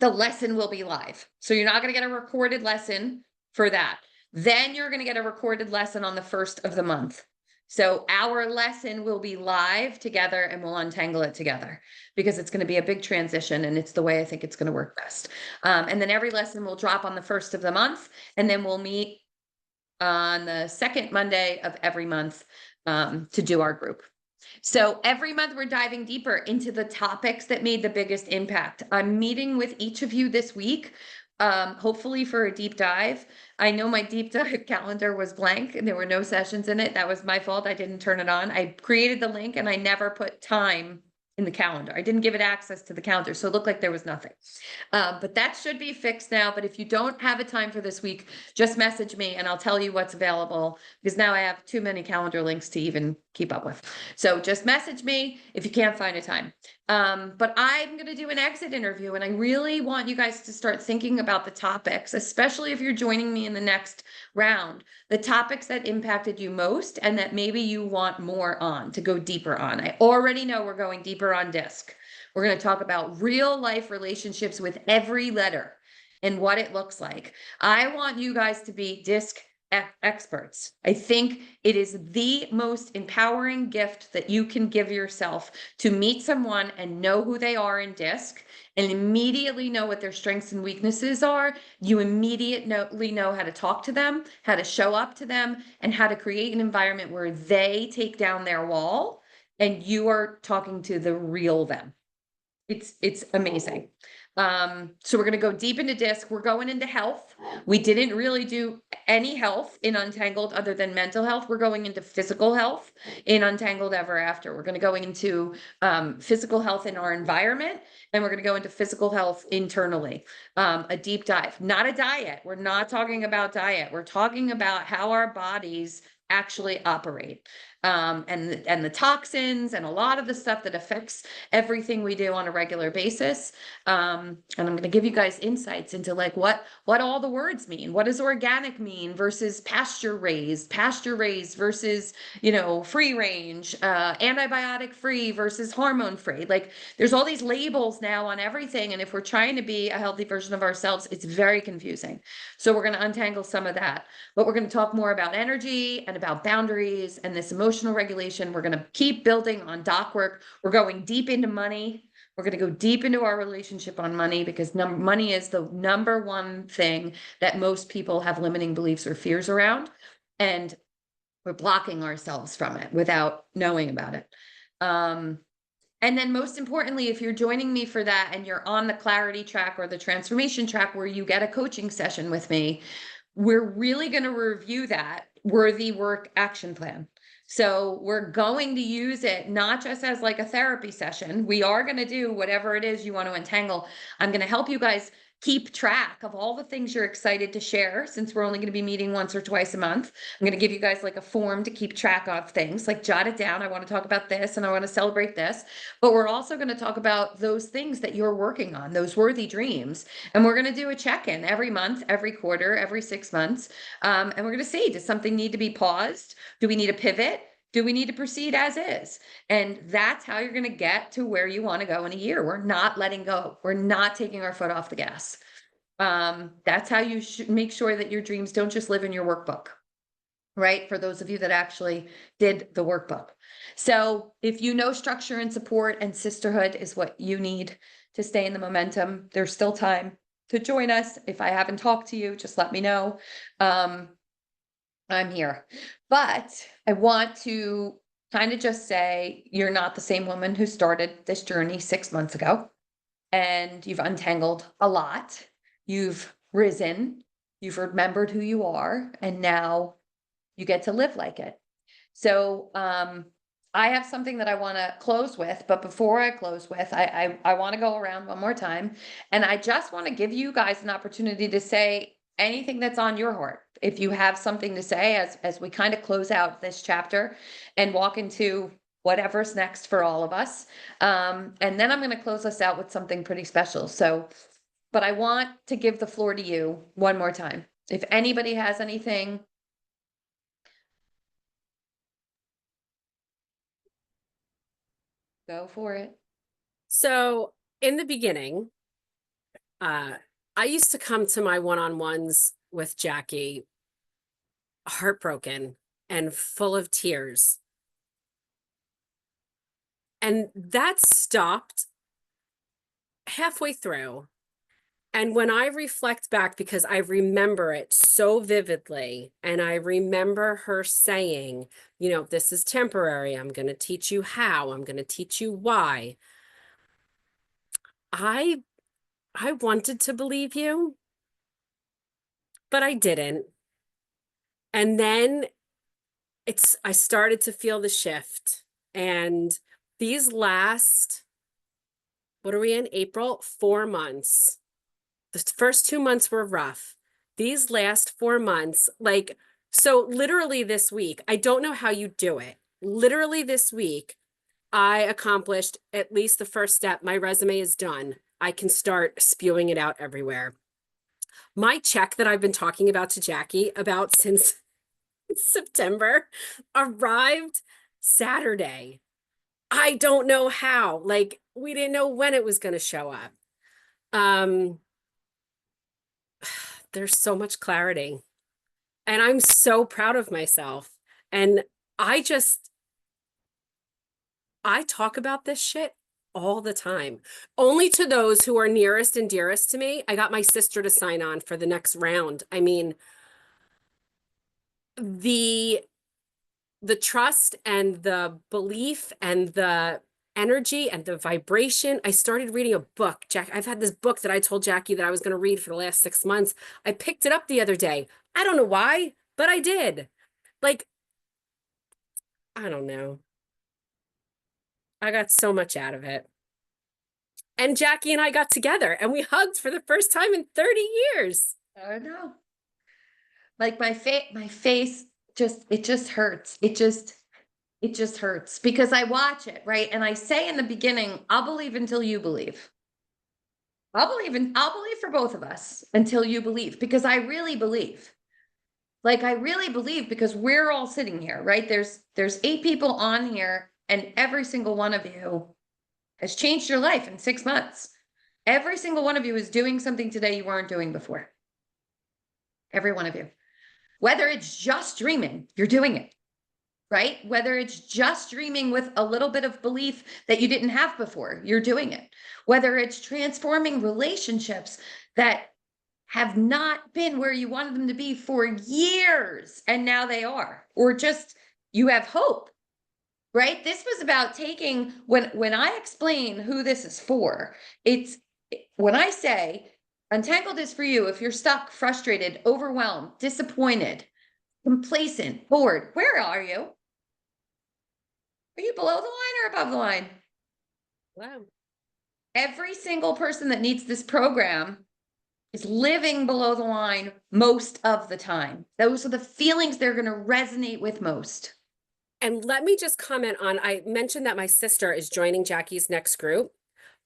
the lesson will be live. So you're not going to get a recorded lesson for that. Then you're going to get a recorded lesson on the 1st of the month. So our lesson will be live together and we'll untangle it together because it's going to be a big transition and it's the way I think it's going to work best. And then every lesson will drop on the 1st of the month and then we'll meet on the 2nd Monday of every month to do our group. So every month we're diving deeper into the topics that made the biggest impact. I'm meeting with each of you this week, hopefully for a deep dive. I know my deep dive calendar was blank and there were no sessions in it. That was my fault. I didn't turn it on. I created the link and I never put time in the calendar. I didn't give it access to the calendar, so it looked like there was nothing. But that should be fixed now. But if you don't have a time for this week, just message me and I'll tell you what's available because now I have too many calendar links to even keep up with. So just message me if you can't find a time. But I'm going to do an exit interview and I really want you guys to start thinking about the topics, especially if you're joining me in the next round, the topics that impacted you most and that maybe you want more on to go deeper on. I already know we're going deeper on DISC. We're going to talk about real life relationships with every letter and what it looks like. I want you guys to be DISC experts. I think it is the most empowering gift that you can give yourself to meet someone and know who they are in DISC and immediately know what their strengths and weaknesses are. You immediately know how to talk to them, how to show up to them, and how to create an environment where they take down their wall and you are talking to the real them. It's amazing. So we're going to go deep into DISC. We're going into health. We didn't really do any health in Untangled other than mental health. We're going into physical health in Untangled Ever After. We're going to go into physical health in our environment, and we're going to go into physical health internally. A deep dive, not a diet. We're not talking about diet. We're talking about how our bodies actually operate. And the toxins and a lot of the stuff that affects everything we do on a regular basis. And I'm going to give you guys insights into like what all the words mean. What does organic mean versus pasture raised versus, you know, free range, antibiotic free versus hormone free. Like there's all these labels now on everything. And if we're trying to be a healthy version of ourselves, it's very confusing. So we're going to untangle some of that, but we're going to talk more about energy and about boundaries and this emotional regulation. We're going to keep building on doc work. We're going deep into money. We're going to go deep into our relationship on money because money is the number one thing that most people have limiting beliefs or fears around. And we're blocking ourselves from it without knowing about it. And then most importantly, if you're joining me for that and you're on the clarity track or the transformation track where you get a coaching session with me, we're really going to review that worthy work action plan. So we're going to use it not just as like a therapy session. We are going to do whatever it is you want to untangle. I'm going to help you guys keep track of all the things you're excited to share since we're only going to be meeting once or twice a month. I'm going to give you guys like a form to keep track of things, like jot it down. I want to talk about this and I want to celebrate this, but we're also going to talk about those things that you're working on, those worthy dreams. And we're going to do a check-in every month, every quarter, every 6 months. And we're going to see, does something need to be paused? Do we need a pivot? Do we need to proceed as is? And that's how you're going to get to where you want to go in a year. We're not letting go. We're not taking our foot off the gas. That's how you should make sure that your dreams don't just live in your workbook, right? For those of you that actually did the workbook. So if you know structure and support and sisterhood is what you need to stay in the momentum, there's still time to join us. If I haven't talked to you, just let me know. I'm here. But I want to kind of just say you're not the same woman who started this journey 6 months ago. And you've untangled a lot. You've risen. You've remembered who you are. And now you get to live like it. So I have something that I want to close with. But before I close with, I want to go around one more time. And I just want to give you guys an opportunity to say anything that's on your heart. If you have something to say as we kind of close out this chapter and walk into whatever's next for all of us. And then I'm going to close us out with something pretty special. So, but I want to give the floor to you one more time. If anybody has anything. Go for it. So in the beginning, I used to come to my one-on-ones with Jackie heartbroken and full of tears. And that stopped halfway through. And when I reflect back, because I remember it so vividly, and I remember her saying, you know, this is temporary. I'm going to teach you how. I'm going to teach you why. I wanted to believe you, but I didn't. And then I started to feel the shift. And these last, what are we in? April? 4 months. The first 2 months were rough. These last 4 months, like, so literally this week, I don't know how you do it. Literally this week, I accomplished at least the first step. My resume is done. I can start spewing it out everywhere. My check that I've been talking about to Jackie about since September arrived Saturday. I don't know how. Like, we didn't know when it was going to show up. There's so much clarity. And I'm so proud of myself. And I talk about this shit all the time, only to those who are nearest and dearest to me. I got my sister to sign on for the next round. I mean, the trust and the belief and the energy and the vibration. I started reading a book. I've had this book that I told Jackie that I was going to read for the last 6 months. I picked it up the other day. I don't know why, but I did. Like, I don't know. I got so much out of it. And Jackie and I got together and we hugged for the first time in 30 years. I know. Like my face it just hurts. It just hurts because I watch it, right? And I say in the beginning, I'll believe until you believe. I'll believe for both of us until you believe, because I really believe. Like I really believe, because we're all sitting here, right? There's 8 people on here, and every single one of you has changed your life in 6 months. Every single one of you is doing something today you weren't doing before. Every one of you. Whether it's just dreaming, you're doing it, right? Whether it's just dreaming with a little bit of belief that you didn't have before, you're doing it. Whether it's transforming relationships that have not been where you wanted them to be for years, and now they are, or just you have hope, right? This was about taking, when I explain who this is for, it's when I say Untangled is for you if you're stuck, frustrated, overwhelmed, disappointed, complacent, bored. Where are you? Are you below the line or above the line? Wow. Every single person that needs this program is living below the line most of the time. Those are the feelings they're going to resonate with most. And let me just comment on, I mentioned that my sister is joining Jackie's next group.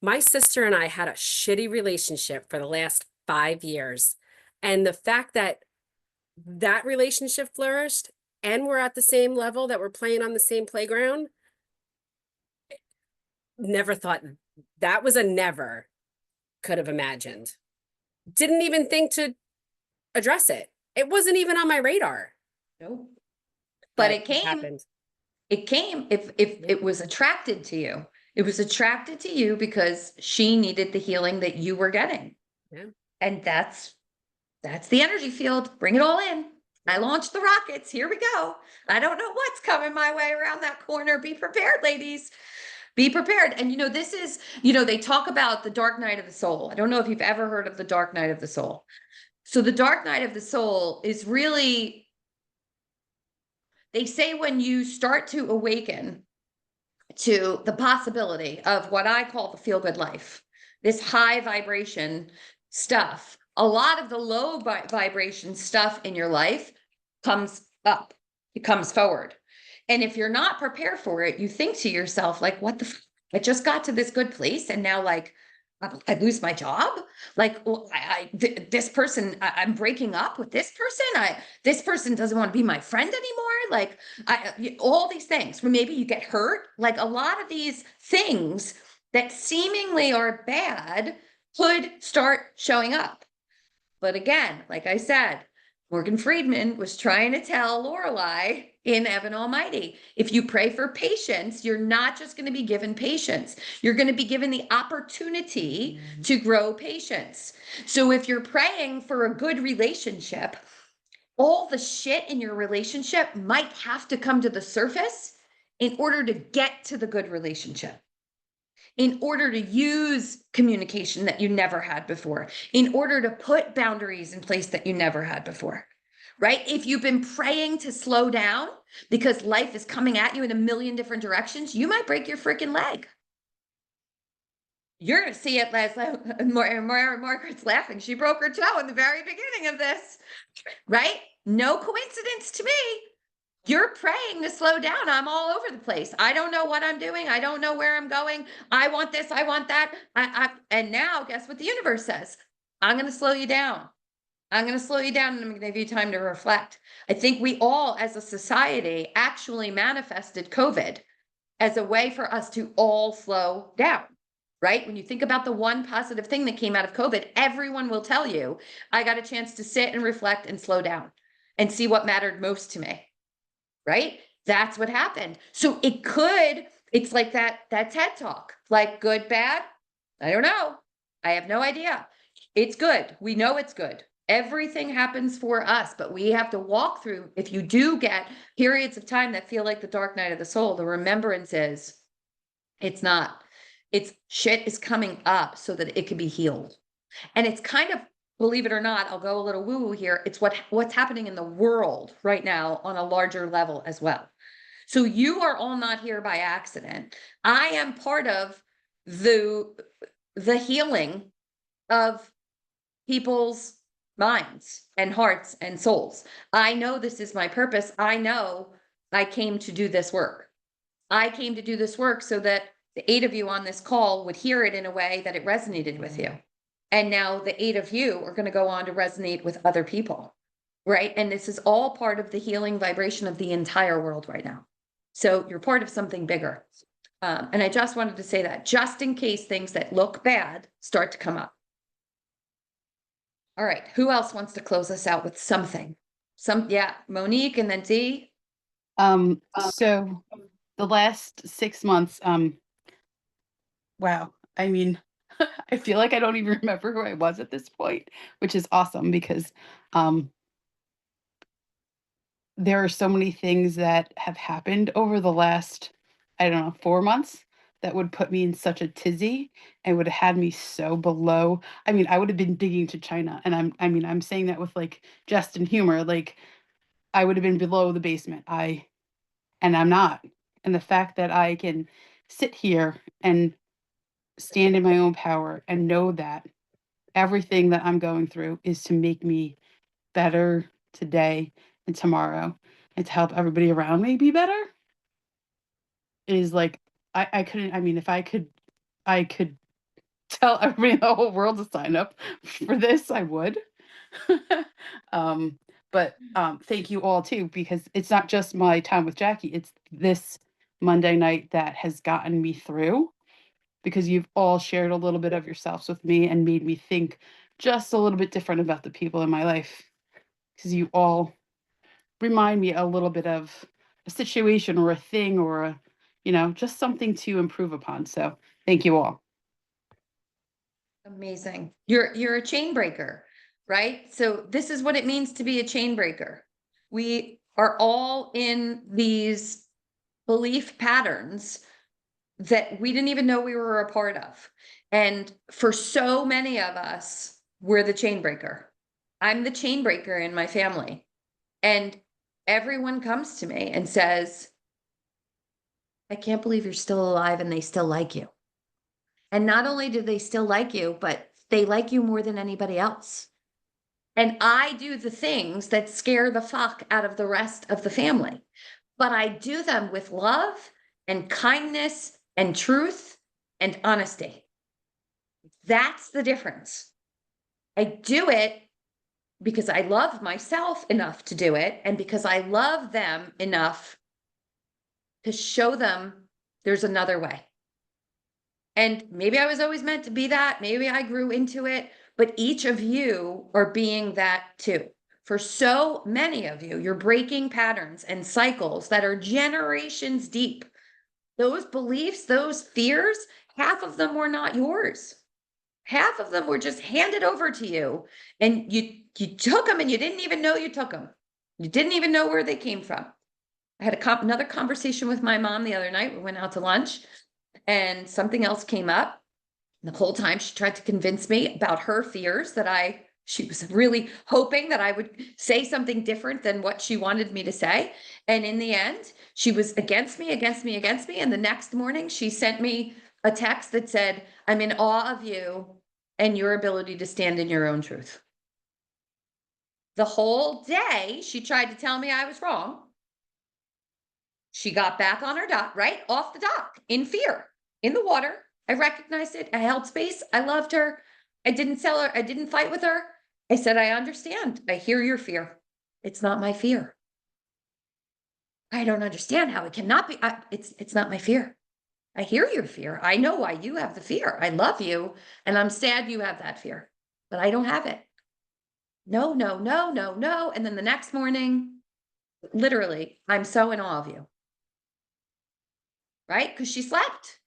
My sister and I had a shitty relationship for the last 5 years. And the fact that that relationship flourished and we're at the same level, that we're playing on the same playground, never thought that was a never could have imagined. Didn't even think to address it. It wasn't even on my radar. Nope. But it happened. It came. If it was attracted to you, it was attracted to you because she needed the healing that you were getting. Yeah. And that's the energy field. Bring it all in. I launched the rockets. Here we go. I don't know what's coming my way around that corner. Be prepared, ladies. Be prepared. And this is, they talk about the dark night of the soul. I don't know if you've ever heard of the dark night of the soul. So the dark night of the soul is really, they say when you start to awaken to the possibility of what I call the feel-good life, this high vibration stuff, a lot of the low vibration stuff in your life comes up, it comes forward. And if you're not prepared for it, you think to yourself, like, what the, I just got to this good place, and now like, I lose my job. Like, this person, I'm breaking up with this person. This person doesn't want to be my friend anymore. Like, all these things. Maybe you get hurt. Like a lot of these things that seemingly are bad could start showing up. But again, like I said, Morgan Friedman was trying to tell Lorelai in Evan Almighty, if you pray for patience, you're not just going to be given patience. You're going to be given the opportunity to grow patience. So if you're praying for a good relationship, all the shit in your relationship might have to come to the surface in order to get to the good relationship, in order to use communication that you never had before, in order to put boundaries in place that you never had before, right? If you've been praying to slow down because life is coming at you in a million different directions, you might break your freaking leg. You're going to see it, Leslie. Margaret's laughing. She broke her toe in the very beginning of this, right? No coincidence to me. You're praying to slow down. I'm all over the place. I don't know what I'm doing. I don't know where I'm going. I want this. I want that. And now guess what the universe says? I'm going to slow you down. I'm going to slow you down, and I'm going to give you time to reflect. I think we all as a society actually manifested COVID as a way for us to all slow down, right? When you think about the one positive thing that came out of COVID, everyone will tell you, I got a chance to sit and reflect and slow down. and see what mattered most to me. Right? That's what happened. So it's like that TED talk, like good, bad. I don't know. I have no idea. It's good. We know it's good. Everything happens for us, but we have to walk through. If you do get periods of time that feel like the dark night of the soul, the remembrance is it's not. It's shit is coming up so that it can be healed. And it's kind of, believe it or not, I'll go a little woo-woo here. It's what's happening in the world right now on a larger level as well. So you are all not here by accident. I am part of the healing of people's minds and hearts and souls. I know this is my purpose. I know I came to do this work. I came to do this work so that the 8 of you on this call would hear it in a way that it resonated with you. And now the 8 of you are going to go on to resonate with other people, right? And this is all part of the healing vibration of the entire world right now. So you're part of something bigger. And I just wanted to say that just in case things that look bad start to come up. All right, who else wants to close us out with something? Yeah, Monique and then Dee. So the last 6 months, wow. I mean, I feel like I don't even remember who I was at this point, which is awesome because there are so many things that have happened over the last, I don't know, 4 months that would put me in such a tizzy and would have had me so below. I mean, I would have been digging to China, and I'm saying that with like jest and humor. Like I would have been below the basement. And I'm not. And the fact that I can sit here and stand in my own power and know that everything that I'm going through is to make me better today and tomorrow and to help everybody around me be better is like I couldn't. I mean, if I could tell everybody in the whole world to sign up for this, I would. But thank you all too, because it's not just my time with Jackie, it's this Monday night that has gotten me through, because you've all shared a little bit of yourselves with me and made me think just a little bit different about the people in my life, because you all remind me a little bit of a situation or a thing or a, just something to improve upon. So thank you all. Amazing. You're a chain breaker, right? So this is what it means to be a chain breaker. We are all in these belief patterns that we didn't even know we were a part of. And for so many of us, we're the chain breaker. I'm the chain breaker in my family. And everyone comes to me and says, I can't believe you're still alive and they still like you. And not only do they still like you, but they like you more than anybody else. And I do the things that scare the fuck out of the rest of the family, but I do them with love and kindness and truth and honesty. That's the difference. I do it because I love myself enough to do it, and because I love them enough to show them there's another way. And maybe I was always meant to be that. Maybe I grew into it, but each of you are being that too. For so many of you, you're breaking patterns and cycles that are generations deep. Those beliefs, those fears, half of them were not yours. Half of them were just handed over to you, and you took them and you didn't even know you took them. You didn't even know where they came from. I had another conversation with my mom the other night. We went out to lunch and something else came up. The whole time she tried to convince me about her fears that she was really hoping that I would say something different than what she wanted me to say. And in the end, she was against me. And the next morning she sent me a text that said, I'm in awe of you and your ability to stand in your own truth. The whole day she tried to tell me I was wrong. She got back on her dock, right off the dock, in fear, in the water. I recognized it. I held space. I loved her. I didn't sell her. I didn't fight with her. I said, I understand. I hear your fear. It's not my fear. I don't understand how it cannot be. It's not my fear. I hear your fear. I know why you have the fear. I love you, and I'm sad you have that fear, but I don't have it. no, no, no, no, no. And then the next morning, literally, I'm so in awe of you. Right? Because she slept.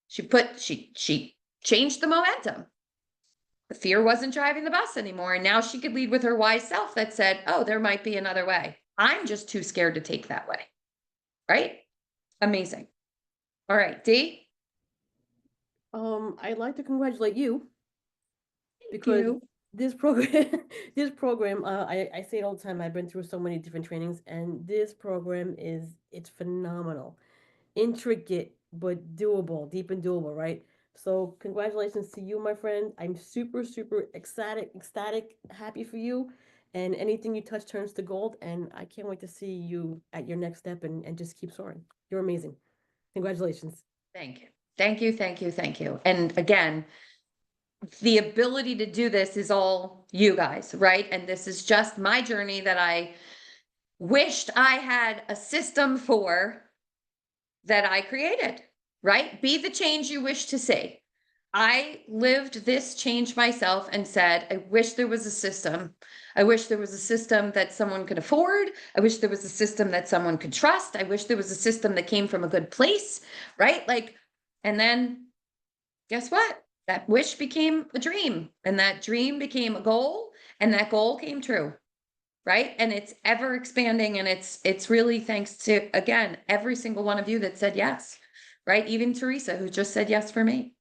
She changed the momentum. The fear wasn't driving the bus anymore. And now she could lead with her wise self that said, oh, there might be another way. I'm just too scared to take that way. Right? Amazing. All right, D. I'd like to congratulate you Thank because you. this program, this program, I say it all the time. I've been through so many different trainings, and this program it's phenomenal, intricate but doable, deep and doable, right? So congratulations to you, my friend. I'm super, super ecstatic, happy for you. And anything you touch turns to gold. And I can't wait to see you at your next step and just keep soaring. You're amazing. Congratulations. Thank you. Thank you. Thank you. Thank you. And again, the ability to do this is all you guys, right? And this is just my journey that I wished I had a system for that I created, right? Be the change you wish to see. I lived this change myself and said, I wish there was a system. I wish there was a system that someone could afford. I wish there was a system that someone could trust. I wish there was a system that came from a good place, right? Like, and then guess what? That wish became a dream, and that dream became a goal, and that goal came true, right? And it's ever expanding, and it's really thanks to, again, every single one of you that said yes, right? Even Teresa, who just said yes for me.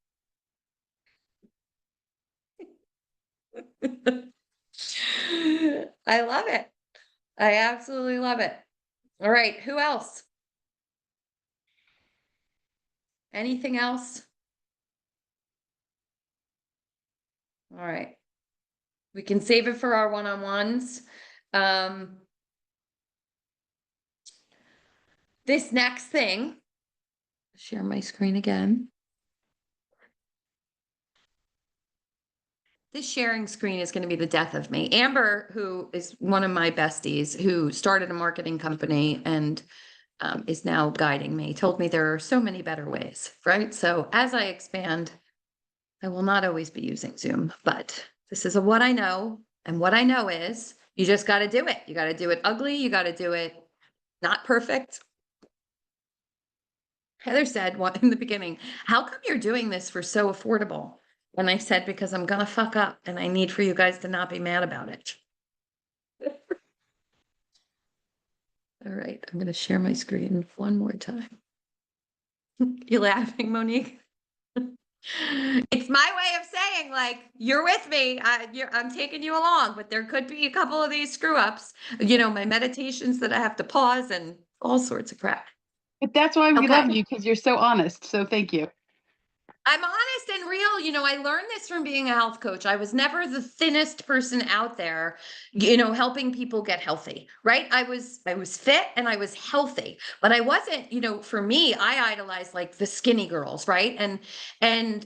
I love it. I absolutely love it. All right, who else? Anything else? All right. We can save it for our one-on-ones. This next thing, share my screen again. This sharing screen is going to be the death of me. Amber, who is one of my besties, who started a marketing company and is now guiding me, told me there are so many better ways, right? So as I expand, I will not always be using Zoom, but this is what I know. And what I know is you just got to do it. You got to do it ugly. You got to do it not perfect. Heather said in the beginning, how come you're doing this for so affordable? And I said, because I'm going to fuck up and I need for you guys to not be mad about it. All right, I'm going to share my screen one more time. You laughing, Monique? It's my way of saying, like, you're with me. I'm taking you along, but there could be a couple of these screw ups. You know, my meditations that I have to pause and all sorts of crap. But that's why we Okay. love you, because you're so honest. So thank you. I'm honest and real. You know, I learned this from being a health coach. I was never the thinnest person out there, you know, helping people get healthy, right? I was fit and I was healthy, but I wasn't, you know, for me, I idolized like the skinny girls, right? And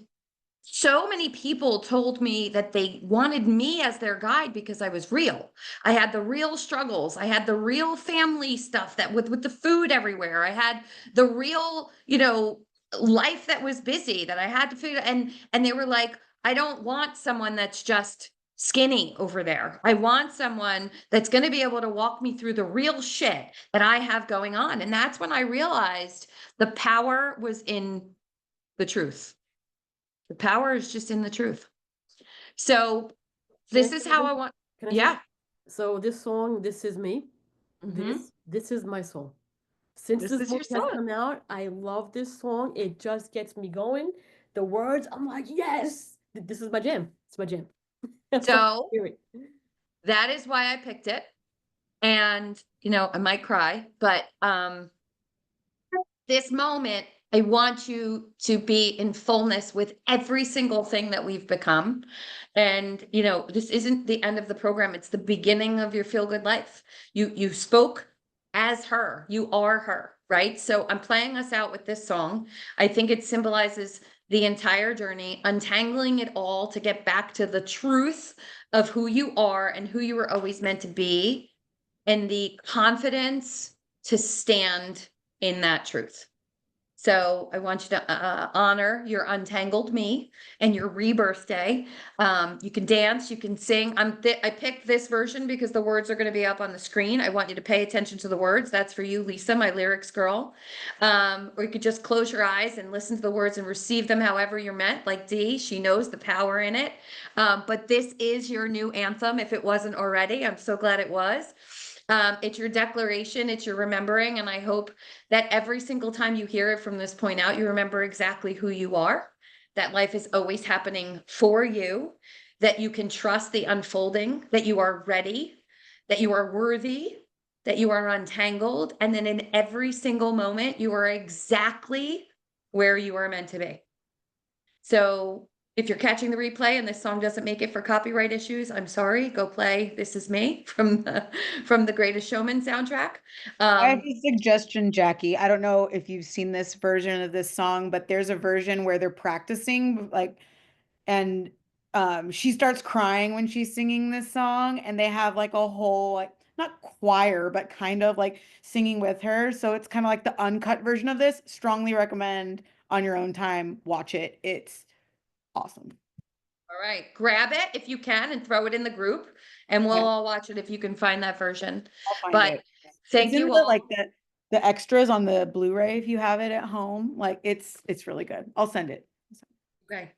so many people told me that they wanted me as their guide because I was real. I had the real struggles. I had the real family stuff that with the food everywhere. I had the real, you know, life that was busy that I had to figure. And they were like, I don't want someone that's just skinny over there. I want someone that's going to be able to walk me through the real shit that I have going on. And that's when I realized the power was in the truth. The power is just in the truth. So this is how I want. Can I say Yeah. something? So this song, This Is Me, Mhm. this is my song. Since This this is your movie has song. come out, I love this song. It just gets me going. The words, I'm like, yes, this is my jam. It's my jam. So Hear it. that is why I picked it. And, you know, I might cry, but this moment, I want you to be in fullness with every single thing that we've become. And, you know, this isn't the end of the program. It's the beginning of your feel good life. You spoke as her, you are her, right? So I'm playing us out with this song. I think it symbolizes the entire journey, untangling it all to get back to the truth of who you are and who you were always meant to be, and the confidence to stand in that truth. So I want you to honor your untangled me and your rebirthday. You can dance, you can sing. I picked this version because the words are going to be up on the screen. I want you to pay attention to the words. That's for you, Lisa, my lyrics girl. Or you could just close your eyes and listen to the words and receive them however you're meant. Like Dee, she knows the power in it. But this is your new anthem if it wasn't already. I'm so glad it was. It's your declaration, it's your remembering, and I hope that every single time you hear it from this point out, you remember exactly who you are, that life is always happening for you, that you can trust the unfolding, that you are ready, that you are worthy, that you are untangled, and then in every single moment, you are exactly where you are meant to be. So if you're catching the replay and this song doesn't make it for copyright issues, I'm sorry, go play This Is Me from the Greatest Showman soundtrack. I have a suggestion, Jackie. I don't know if you've seen this version of this song, but there's a version where they're practicing, like, and she starts crying when she's singing this song, and they have like a whole, like, not choir, but kind of like singing with her. So it's kind of like the uncut version of this. Strongly recommend on your own time, watch it. It's awesome. All right, grab it if you can and throw it in the group, and we'll Yeah. all watch it if you can find that version. I'll find But it. thank It's in you the, all. like the extras on the Blu-ray if you have it at home. Like it's really good. I'll send it. Okay.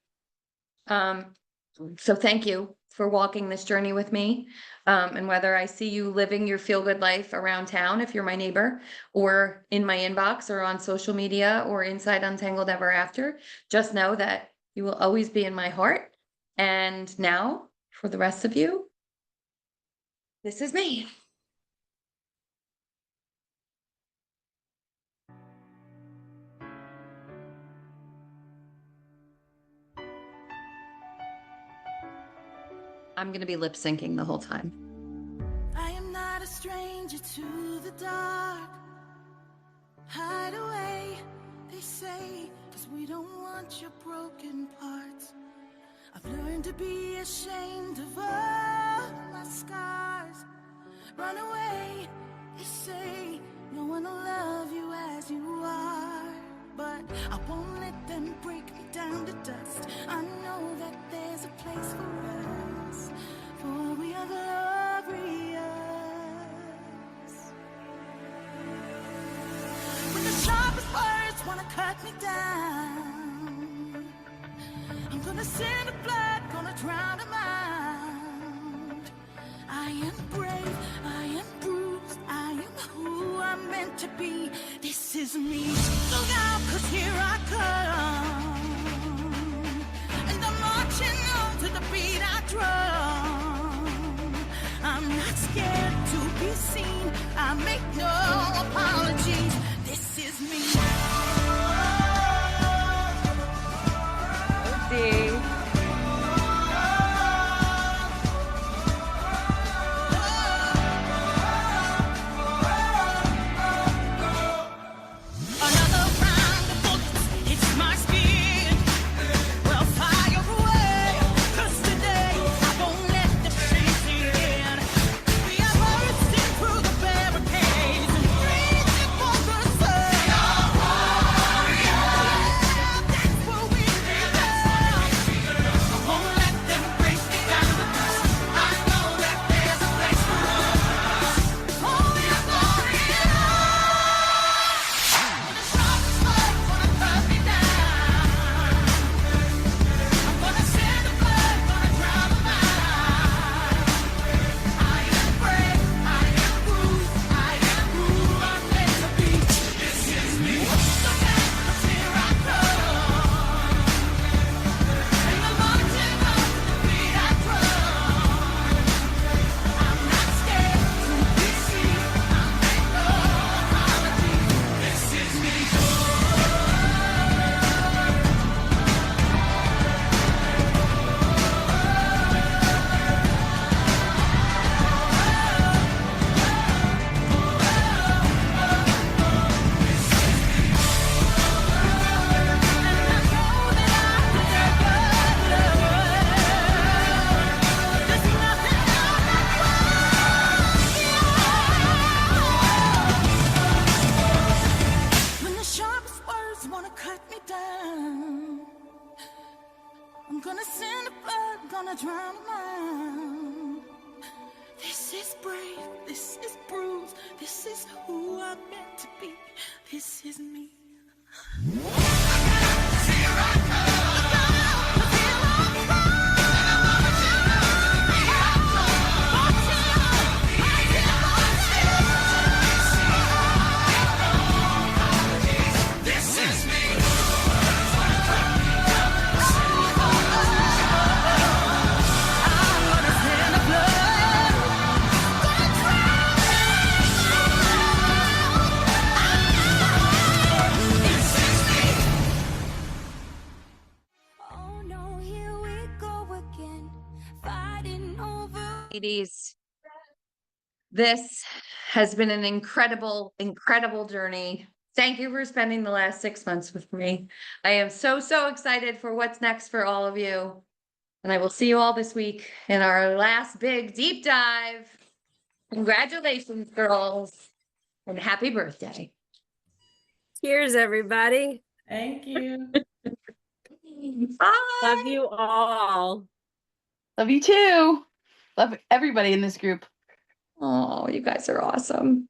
So thank you for walking this journey with me. And whether I see you living your feel-good life around town, if you're my neighbor, or in my inbox or on social media or inside Untangled Ever After, just know that you will always be in my heart. And now, for the rest of you, this is me. I'm going to be lip syncing the whole time. I am not a stranger to the dark. Hide away, they say, 'cause we don't want your broken parts. I've learned to be ashamed of all my scars. Run away, they say, no one will love you as you are. But I won't let them break me down to dust. I know that there's a place for us, for we are glorious. When the sharpest words wanna cut me down, I'm gonna send the blood, gonna drown them out. I am brave, I am bruised, I am who I'm meant to be. This is me. Look out, 'cause here I come. And I'm marching on to the beat I drum. I'm not scared to be seen, I make no apologies. This is me. See. Another round of bullets, it's my skin. Well, fire away, 'cause today I won't let the pain sink in. We are bursting through the barricades and reaching for the sun. birds wanna cut me down. I'm gonna send the blood, gonna drown them out. This is brave, this is bruised, this is who I'm meant to be. This is me. Oh no, here we go again, fighting over. Ladies, this has been an incredible, incredible journey. Thank you for spending the last 6 months with me. I am so, so excited for what's next for all of you. And I will see you all this week in our last big deep dive. Congratulations, girls, and happy birthday. Cheers, everybody. Thank you. Bye. Love you all. Love you too. Love everybody in this group. Oh, you guys are awesome.